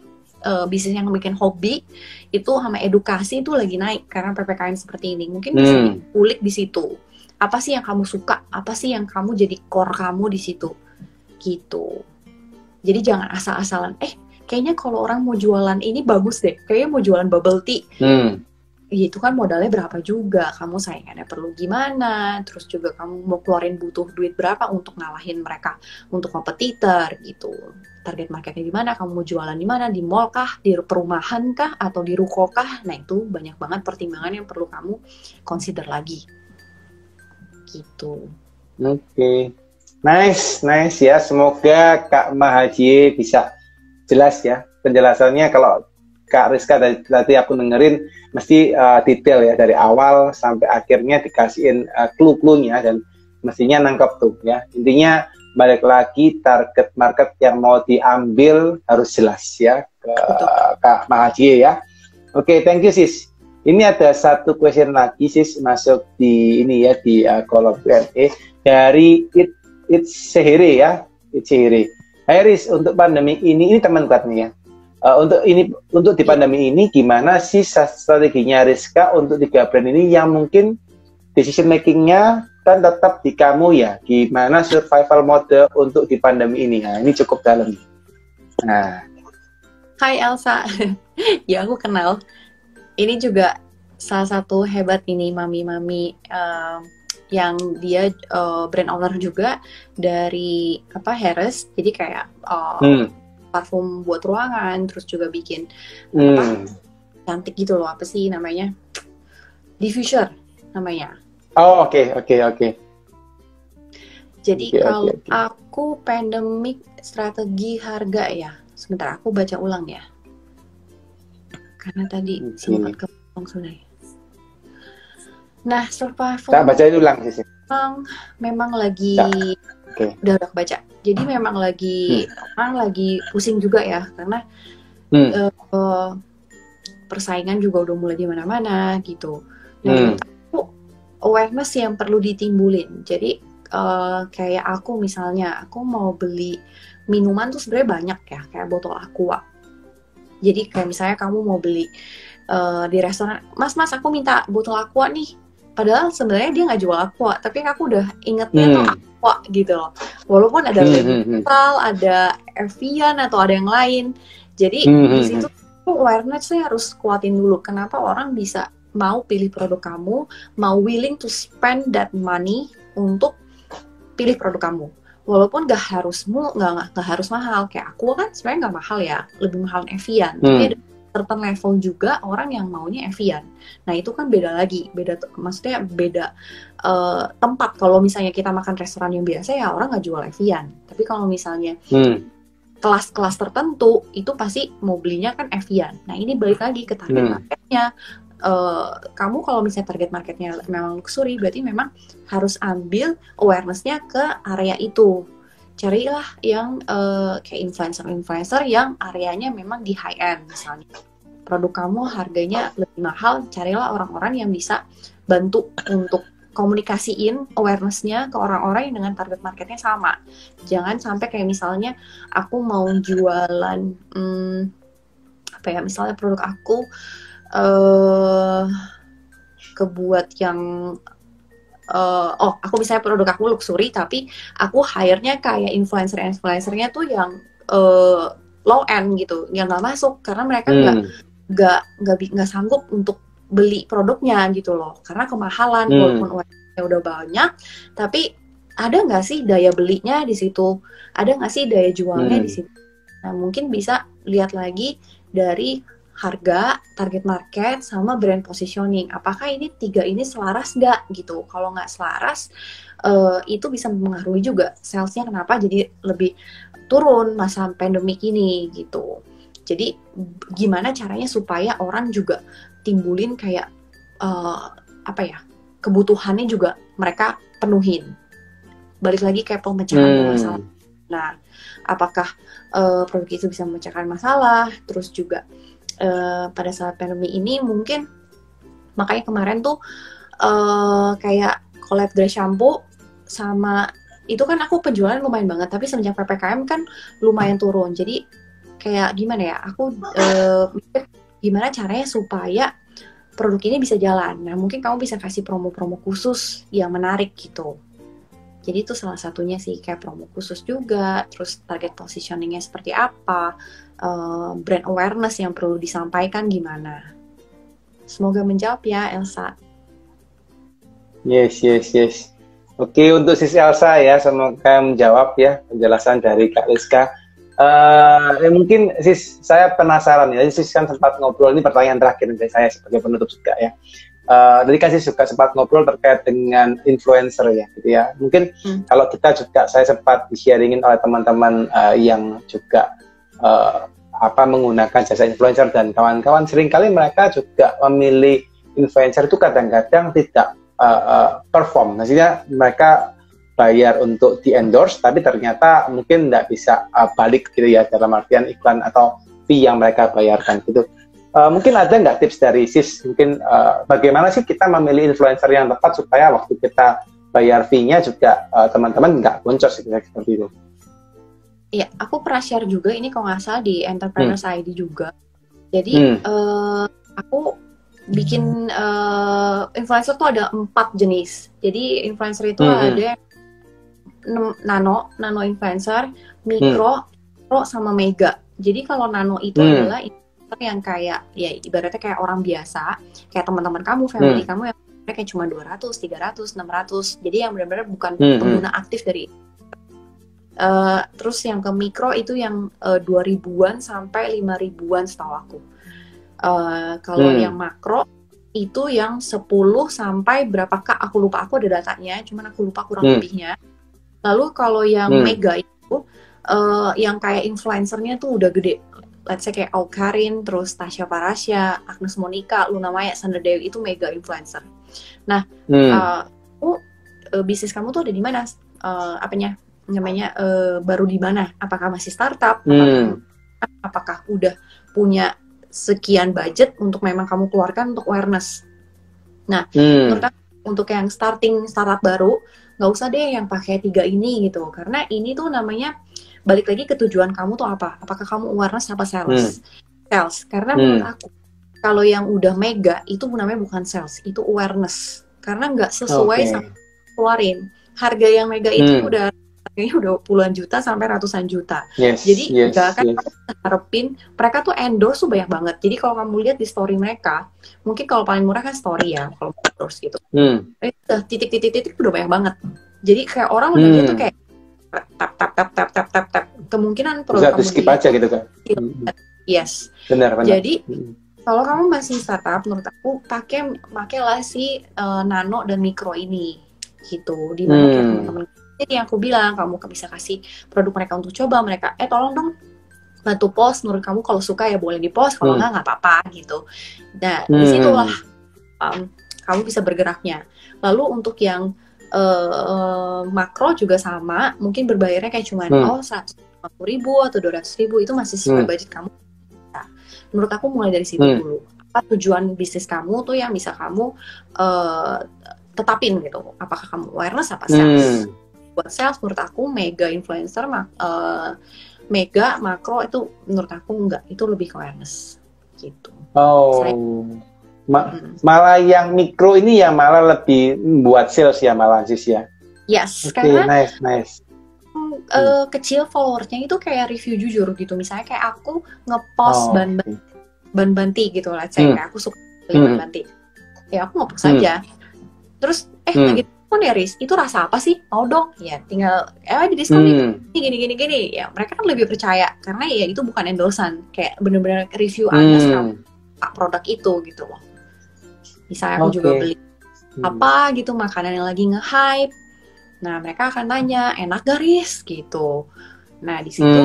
[SPEAKER 1] bisnis yang bikin hobi itu sama edukasi itu lagi naik karena PPKM seperti ini. Mungkin bisa dikulik di situ. Apa sih yang kamu suka? Apa sih yang kamu jadi core kamu di situ? Gitu. Jadi jangan asal-asalan. Kayaknya kalau orang mau jualan ini bagus deh. Kayaknya mau jualan bubble tea. Itu kan modalnya berapa juga, kamu saingannya perlu gimana, terus juga kamu mau keluarin butuh duit berapa untuk ngalahin mereka, untuk kompetitor gitu. Target marketnya di mana, kamu mau jualan di mana, di mall kah, di perumahan kah, atau di ruko kah. Nah itu banyak banget pertimbangan yang perlu kamu consider lagi gitu.
[SPEAKER 2] Oke. Nice ya, semoga Kak Mahaji bisa jelas ya penjelasannya. Kalau Kak Rizka tadi aku dengerin mesti detail ya dari awal sampai akhirnya dikasihin clue-cluenya dan mestinya nangkep tuh ya. Intinya balik lagi target market yang mau diambil harus jelas ya ke Kak Mahaji ya. Oke, thank you sis. Ini ada satu question lagi sis masuk di ini ya di kolom Q&A dari It's Sehere ya. It's Sehere. Hai Riz, untuk pandemi ini teman kuatnya ya. Untuk di pandemi ini gimana sih strateginya Rizka untuk 3 brand ini yang mungkin decision makingnya kan tetap di kamu ya, gimana survival mode untuk di pandemi ini? Nah ini cukup dalam. Nah,
[SPEAKER 1] Hai Elsa, ya aku kenal. Ini juga salah satu hebat ini mami-mami yang dia brand owner juga dari Harris, jadi kayak parfum buat ruangan, terus juga bikin cantik gitu loh, apa sih namanya, diffuser namanya.
[SPEAKER 2] Oh oke.
[SPEAKER 1] Jadi kalau aku pandemic strategi harga ya, sebentar aku baca ulang ya, karena tadi sempat kepotong sebenarnya. Nah survival.
[SPEAKER 2] Kita bacain ulang sih.
[SPEAKER 1] memang lagi
[SPEAKER 2] Ya. Oke.
[SPEAKER 1] udah kebaca. Jadi memang lagi orang lagi pusing juga ya, karena persaingan juga udah mulai di mana-mana gitu. Nah, menurut aku awareness yang perlu ditimbulin. Jadi kayak aku misalnya, aku mau beli minuman tuh sebenarnya banyak ya, kayak botol aqua. Jadi kayak misalnya kamu mau beli di restoran, mas aku minta botol aqua nih. Padahal sebenarnya dia nggak jual aqua, tapi aku udah ingetnya tuh aqua gitu loh. Walaupun ada Mineral, ada Evian atau ada yang lain. Jadi di situ awareness-nya harus kuatin dulu. Kenapa orang bisa mau pilih produk kamu, mau willing to spend that money untuk pilih produk kamu. Walaupun nggak harus mahal. Kayak aku kan sebenarnya nggak mahal ya, lebih mahal Evian. Tapi ada certain level juga orang yang maunya Evian. Nah itu kan beda lagi, maksudnya beda tempat. Kalau misalnya kita makan restoran yang biasa ya orang nggak jual Evian. Tapi kalau misalnya kelas-kelas tertentu itu pasti mau belinya kan Evian. Nah ini balik lagi ke target marketnya. Kamu kalau misalnya target marketnya memang luxury, berarti memang harus ambil awareness-nya ke area itu. Carilah yang kayak influencer yang areanya memang di high end misalnya. Produk kamu harganya lebih mahal, carilah orang-orang yang bisa bantu untuk komunikasiin awareness-nya ke orang-orang yang dengan target marketnya sama. Jangan sampai kayak misalnya aku mau jualan misalnya produk aku kebuat yang aku misalnya produk aku luxury tapi aku hire-nya kayak influencernya tuh yang low end gitu, yang nggak masuk karena mereka nggak sanggup untuk beli produknya gitu loh, karena kemahalan. Walaupun uangnya udah banyak, tapi ada nggak sih daya belinya di situ, ada nggak sih daya jualnya di situ. Nah mungkin bisa lihat lagi dari harga, target market, sama brand positioning. Apakah ini tiga ini selaras nggak gitu? Kalau nggak selaras, itu bisa mempengaruhi juga salesnya. Kenapa jadi lebih turun masa pandemik ini gitu. Jadi gimana caranya supaya orang juga timbulin kayak kebutuhannya juga mereka penuhin. Balik lagi kayak pemecahan masalah. Nah, apakah produk itu bisa memecahkan masalah? Terus juga pada saat pandemi ini mungkin makanya kemarin tuh kayak collab dry shampoo sama itu kan aku penjualan lumayan banget, tapi semenjak PPKM kan lumayan turun. Jadi kayak gimana ya, aku mikir gimana caranya supaya produk ini bisa jalan. Nah mungkin kamu bisa kasih promo-promo khusus yang menarik gitu. Jadi itu salah satunya sih, kayak promo khusus juga, terus target positioningnya seperti apa, brand awareness yang perlu disampaikan gimana. Semoga menjawab ya Elsa.
[SPEAKER 2] Yes. Oke, untuk Sis Elsa ya, semoga menjawab ya penjelasan dari Kak Rizka. Mungkin Sis, saya penasaran ya, Sis kan sempat ngobrol, ini pertanyaan terakhir dari saya sebagai penutup juga ya. Tadi kan Sis juga sempat ngobrol terkait dengan influencer ya, gitu ya. Mungkin kalau kita juga, saya sempat di-sharingin oleh teman-teman yang juga menggunakan jasa influencer dan kawan-kawan, seringkali mereka juga memilih influencer itu kadang-kadang tidak perform. Maksudnya mereka bayar untuk di-endorse, tapi ternyata mungkin tidak bisa balik gitu ya, dalam artian iklan atau fee yang mereka bayarkan gitu. Mungkin ada nggak tips dari Sis, mungkin bagaimana sih kita memilih influencer yang tepat supaya waktu kita bayar fee-nya juga teman-teman nggak boncos gitu, seperti itu.
[SPEAKER 1] Iya, aku pernah share juga ini kalau nggak salah di Entrepreneurs ID juga. Jadi aku bikin influencer tuh ada 4 jenis. Jadi influencer itu ada nano influencer, mikro, sama mega. Jadi kalau nano itu adalah yang kayak ya ibaratnya kayak orang biasa, kayak teman-teman kamu, family kamu yang kayak cuma 200, 300, 600. Jadi yang benar-benar bukan pengguna aktif dari terus yang ke mikro itu yang 2000-an sampai 5000-an setahu aku. Kalau yang makro itu yang 10 sampai berapa kak, aku lupa, aku ada datanya, cuman aku lupa kurang lebihnya. Lalu kalau yang mega itu yang kayak influencernya tuh udah gede. Let's say kayak Aukarin, terus Tasya Parasya, Agnes Monica, Luna Maya, Sandra Dewi, itu mega influencer. Nah, aku bisnis kamu tuh ada di mana, baru di mana, apakah masih startup, apakah udah punya sekian budget untuk memang kamu keluarkan untuk awareness. Nah, menurut aku untuk yang startup baru, nggak usah deh yang pakai 3 ini gitu, karena ini tuh namanya balik lagi ke tujuan kamu tuh apa, apakah kamu awareness apa sales. Karena menurut aku kalau yang udah mega itu namanya bukan sales, itu awareness, karena nggak sesuai sama keluarin. Harga yang mega itu harganya udah puluhan juta sampai ratusan juta. Jadi nggak akan kamu harapin mereka tuh endorse tuh banyak banget. Jadi kalau kamu lihat di story mereka, mungkin kalau paling murah kan story ya, kalau endorse gitu. Titik-titik udah banyak banget. Jadi kayak orang udah gitu kayak tap. Kemungkinan produk kamu
[SPEAKER 2] skip aja gitu kan.
[SPEAKER 1] Yes.
[SPEAKER 2] Benar.
[SPEAKER 1] Jadi kalau kamu masih startup, menurut aku pakailah si nano dan mikro ini gitu. Di mana kayak teman-teman yang aku bilang, kamu bisa kasih produk mereka untuk coba, mereka tolong dong bantu post, menurut kamu kalau suka ya boleh di post, kalau nggak apa-apa gitu. Nah, disitulah kamu bisa bergeraknya. Lalu untuk yang makro juga sama, mungkin berbayarnya kayak cuman 150.000 atau 200.000, itu masih sesuai budget kamu. Menurut aku mulai dari situ dulu. Apa tujuan bisnis kamu tuh yang bisa kamu tetapin gitu. Apakah kamu awareness apa sales? Buat sales menurut aku mega influencer, mega makro itu menurut aku enggak, itu lebih ke awareness gitu.
[SPEAKER 2] Malah yang mikro ini ya malah lebih buat sales ya malah Sis ya.
[SPEAKER 1] Yes, karena
[SPEAKER 2] nice.
[SPEAKER 1] Kecil followersnya itu kayak review jujur gitu. Misalnya kayak aku ngepost ban banti gitu lah, kayak aku suka ban banti. Ya aku ngepost aja. Terus lagi diskon ya Riz, itu rasa apa sih? Mau dong? Ya tinggal di diskon gini. Ya mereka kan lebih percaya karena ya itu bukan endorsan, kayak bener-bener review aja sama produk itu gitu loh. Misalnya aku juga beli apa gitu, makanan yang lagi nge-hype. Nah, mereka akan tanya, enak gak Riz? Gitu. Nah, di situ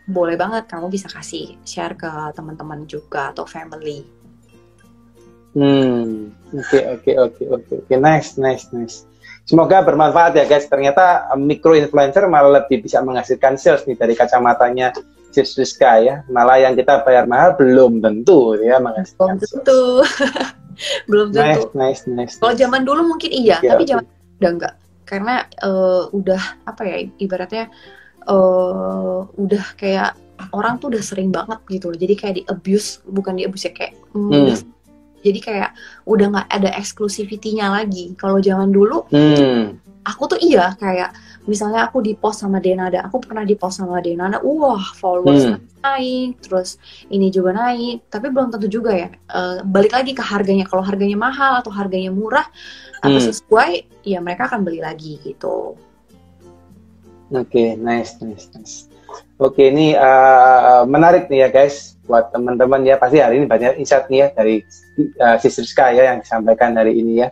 [SPEAKER 1] boleh banget kamu bisa kasih share ke teman-teman juga atau family.
[SPEAKER 2] Oke. Nice. Semoga bermanfaat ya guys. Ternyata micro influencer malah lebih bisa menghasilkan sales nih dari kacamatanya Sis Rizka ya. Malah yang kita bayar mahal belum tentu ya menghasilkan sales.
[SPEAKER 1] Belum tentu.
[SPEAKER 2] Nice.
[SPEAKER 1] Kalau zaman dulu mungkin iya, tapi zaman udah enggak. Karena udah apa ya, ibaratnya udah kayak orang tuh udah sering banget gitu loh. Jadi kayak di abuse, bukan di abuse ya, kayak jadi kayak udah nggak ada eksklusivitinya lagi. Kalau zaman dulu aku tuh iya kayak misalnya aku di post sama Denada, aku pernah di post sama Denada, wah followers naik, terus ini juga naik, tapi belum tentu juga ya. Balik lagi ke harganya, kalau harganya mahal atau harganya murah atau sesuai, ya mereka akan beli lagi gitu.
[SPEAKER 2] Oke, nice. Oke, ini menarik nih ya guys, buat teman-teman ya. Pasti hari ini banyak insight nih ya dari Sis Rizka ya yang disampaikan hari ini ya.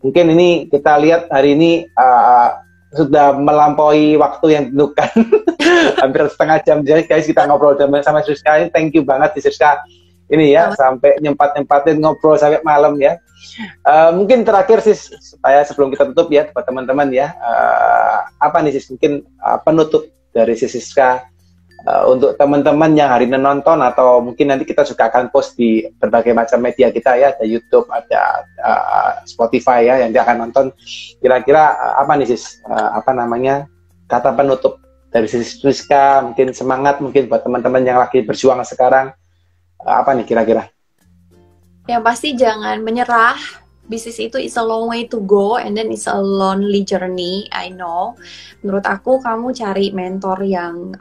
[SPEAKER 2] Mungkin ini kita lihat hari ini sudah melampaui waktu yang ditentukan. Hampir setengah jam guys kita ngobrol sama Sis Rizka ini. Thank you banget Sis Rizka ini ya, sampai nyempat-nyempatin ngobrol sampai malam ya. Mungkin terakhir Sis, supaya sebelum kita tutup ya buat teman-teman ya, apa nih Sis mungkin penutup dari Sis Rizka untuk teman-teman yang hari ini nonton, atau mungkin nanti kita juga akan post di berbagai macam media kita ya, ada YouTube, ada Spotify ya, yang dia akan nonton. Kira-kira apa nih Sis, kata penutup dari Sis Rizka, mungkin semangat mungkin buat teman-teman yang lagi berjuang sekarang, apa nih kira-kira?
[SPEAKER 1] Yang pasti jangan menyerah. Bisnis itu is a long way to go, and then it's a lonely journey, I know. Menurut aku, kamu cari mentor yang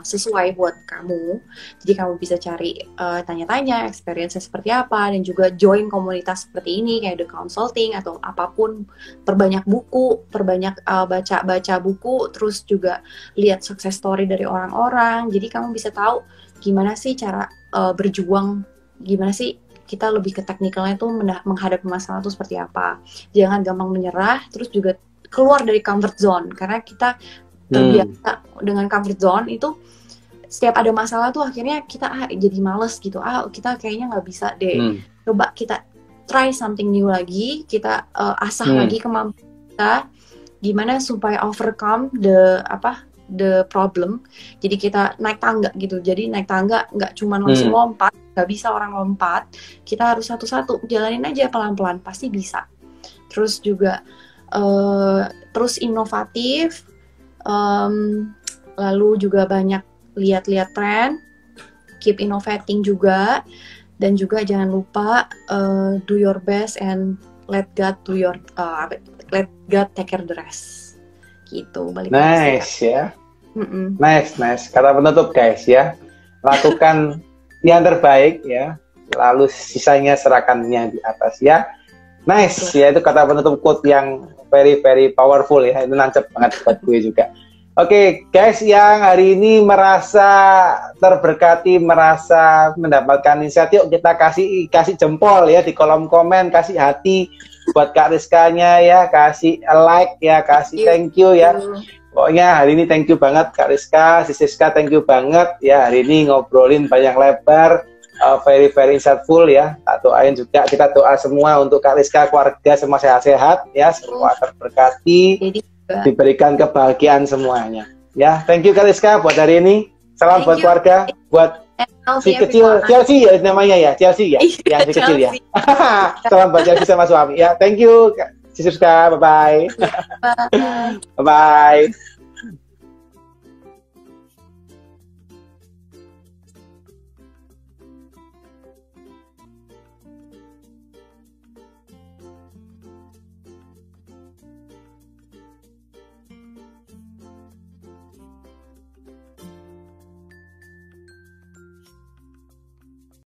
[SPEAKER 1] sesuai buat kamu. Jadi kamu bisa cari tanya-tanya, experience seperti apa, dan juga join komunitas seperti ini, kayak The Consulting, atau apapun. Perbanyak buku, perbanyak baca buku, terus juga lihat success story dari orang-orang. Jadi kamu bisa tahu gimana sih cara berjuang, gimana sih kita lebih ke teknikalnya tuh menghadapi masalah itu seperti apa. Jangan gampang menyerah, terus juga keluar dari comfort zone, karena kita terbiasa dengan comfort zone itu, setiap ada masalah tuh akhirnya kita jadi males gitu, kita kayaknya nggak bisa deh. Coba kita try something new lagi, kita asah lagi kemampuan kita, gimana supaya overcome the problem. Jadi kita naik tangga gitu. Jadi naik tangga nggak cuma langsung lompat, nggak bisa orang lompat. Kita harus satu-satu jalanin aja pelan-pelan, pasti bisa. Terus juga terus inovatif, lalu juga banyak lihat-lihat tren, keep innovating juga, dan juga jangan lupa do your best and let God take care the rest. Gitu, balik
[SPEAKER 2] nice ya. Nice. Kata penutup guys ya, lakukan yang terbaik ya, lalu sisanya serahkan yang di atas ya. Nice ya, itu kata penutup quote yang very very powerful ya, itu nancep banget buat gue juga. Oke, guys yang hari ini merasa terberkati, merasa mendapatkan insight, yuk kita kasih jempol ya di kolom komen, kasih hati buat Kak Rizkanya ya, kasih like ya, kasih thank you ya. Pokoknya hari ini thank you banget Kak Rizka, Siska thank you banget ya, hari ini ngobrolin panjang lebar, very very insightful ya. Tak doain juga, kita doa semua untuk Kak Rizka, keluarga semua sehat-sehat ya, semua terberkati, diberikan kebahagiaan semuanya ya. Thank you Kak Rizka buat hari ini, salam buat keluarga, buat si kecil Chelsea ya namanya ya, Chelsea ya, yang si kecil ya. Salam buat Chelsea sama suami ya. Thank you Siska, bye bye. Bye bye.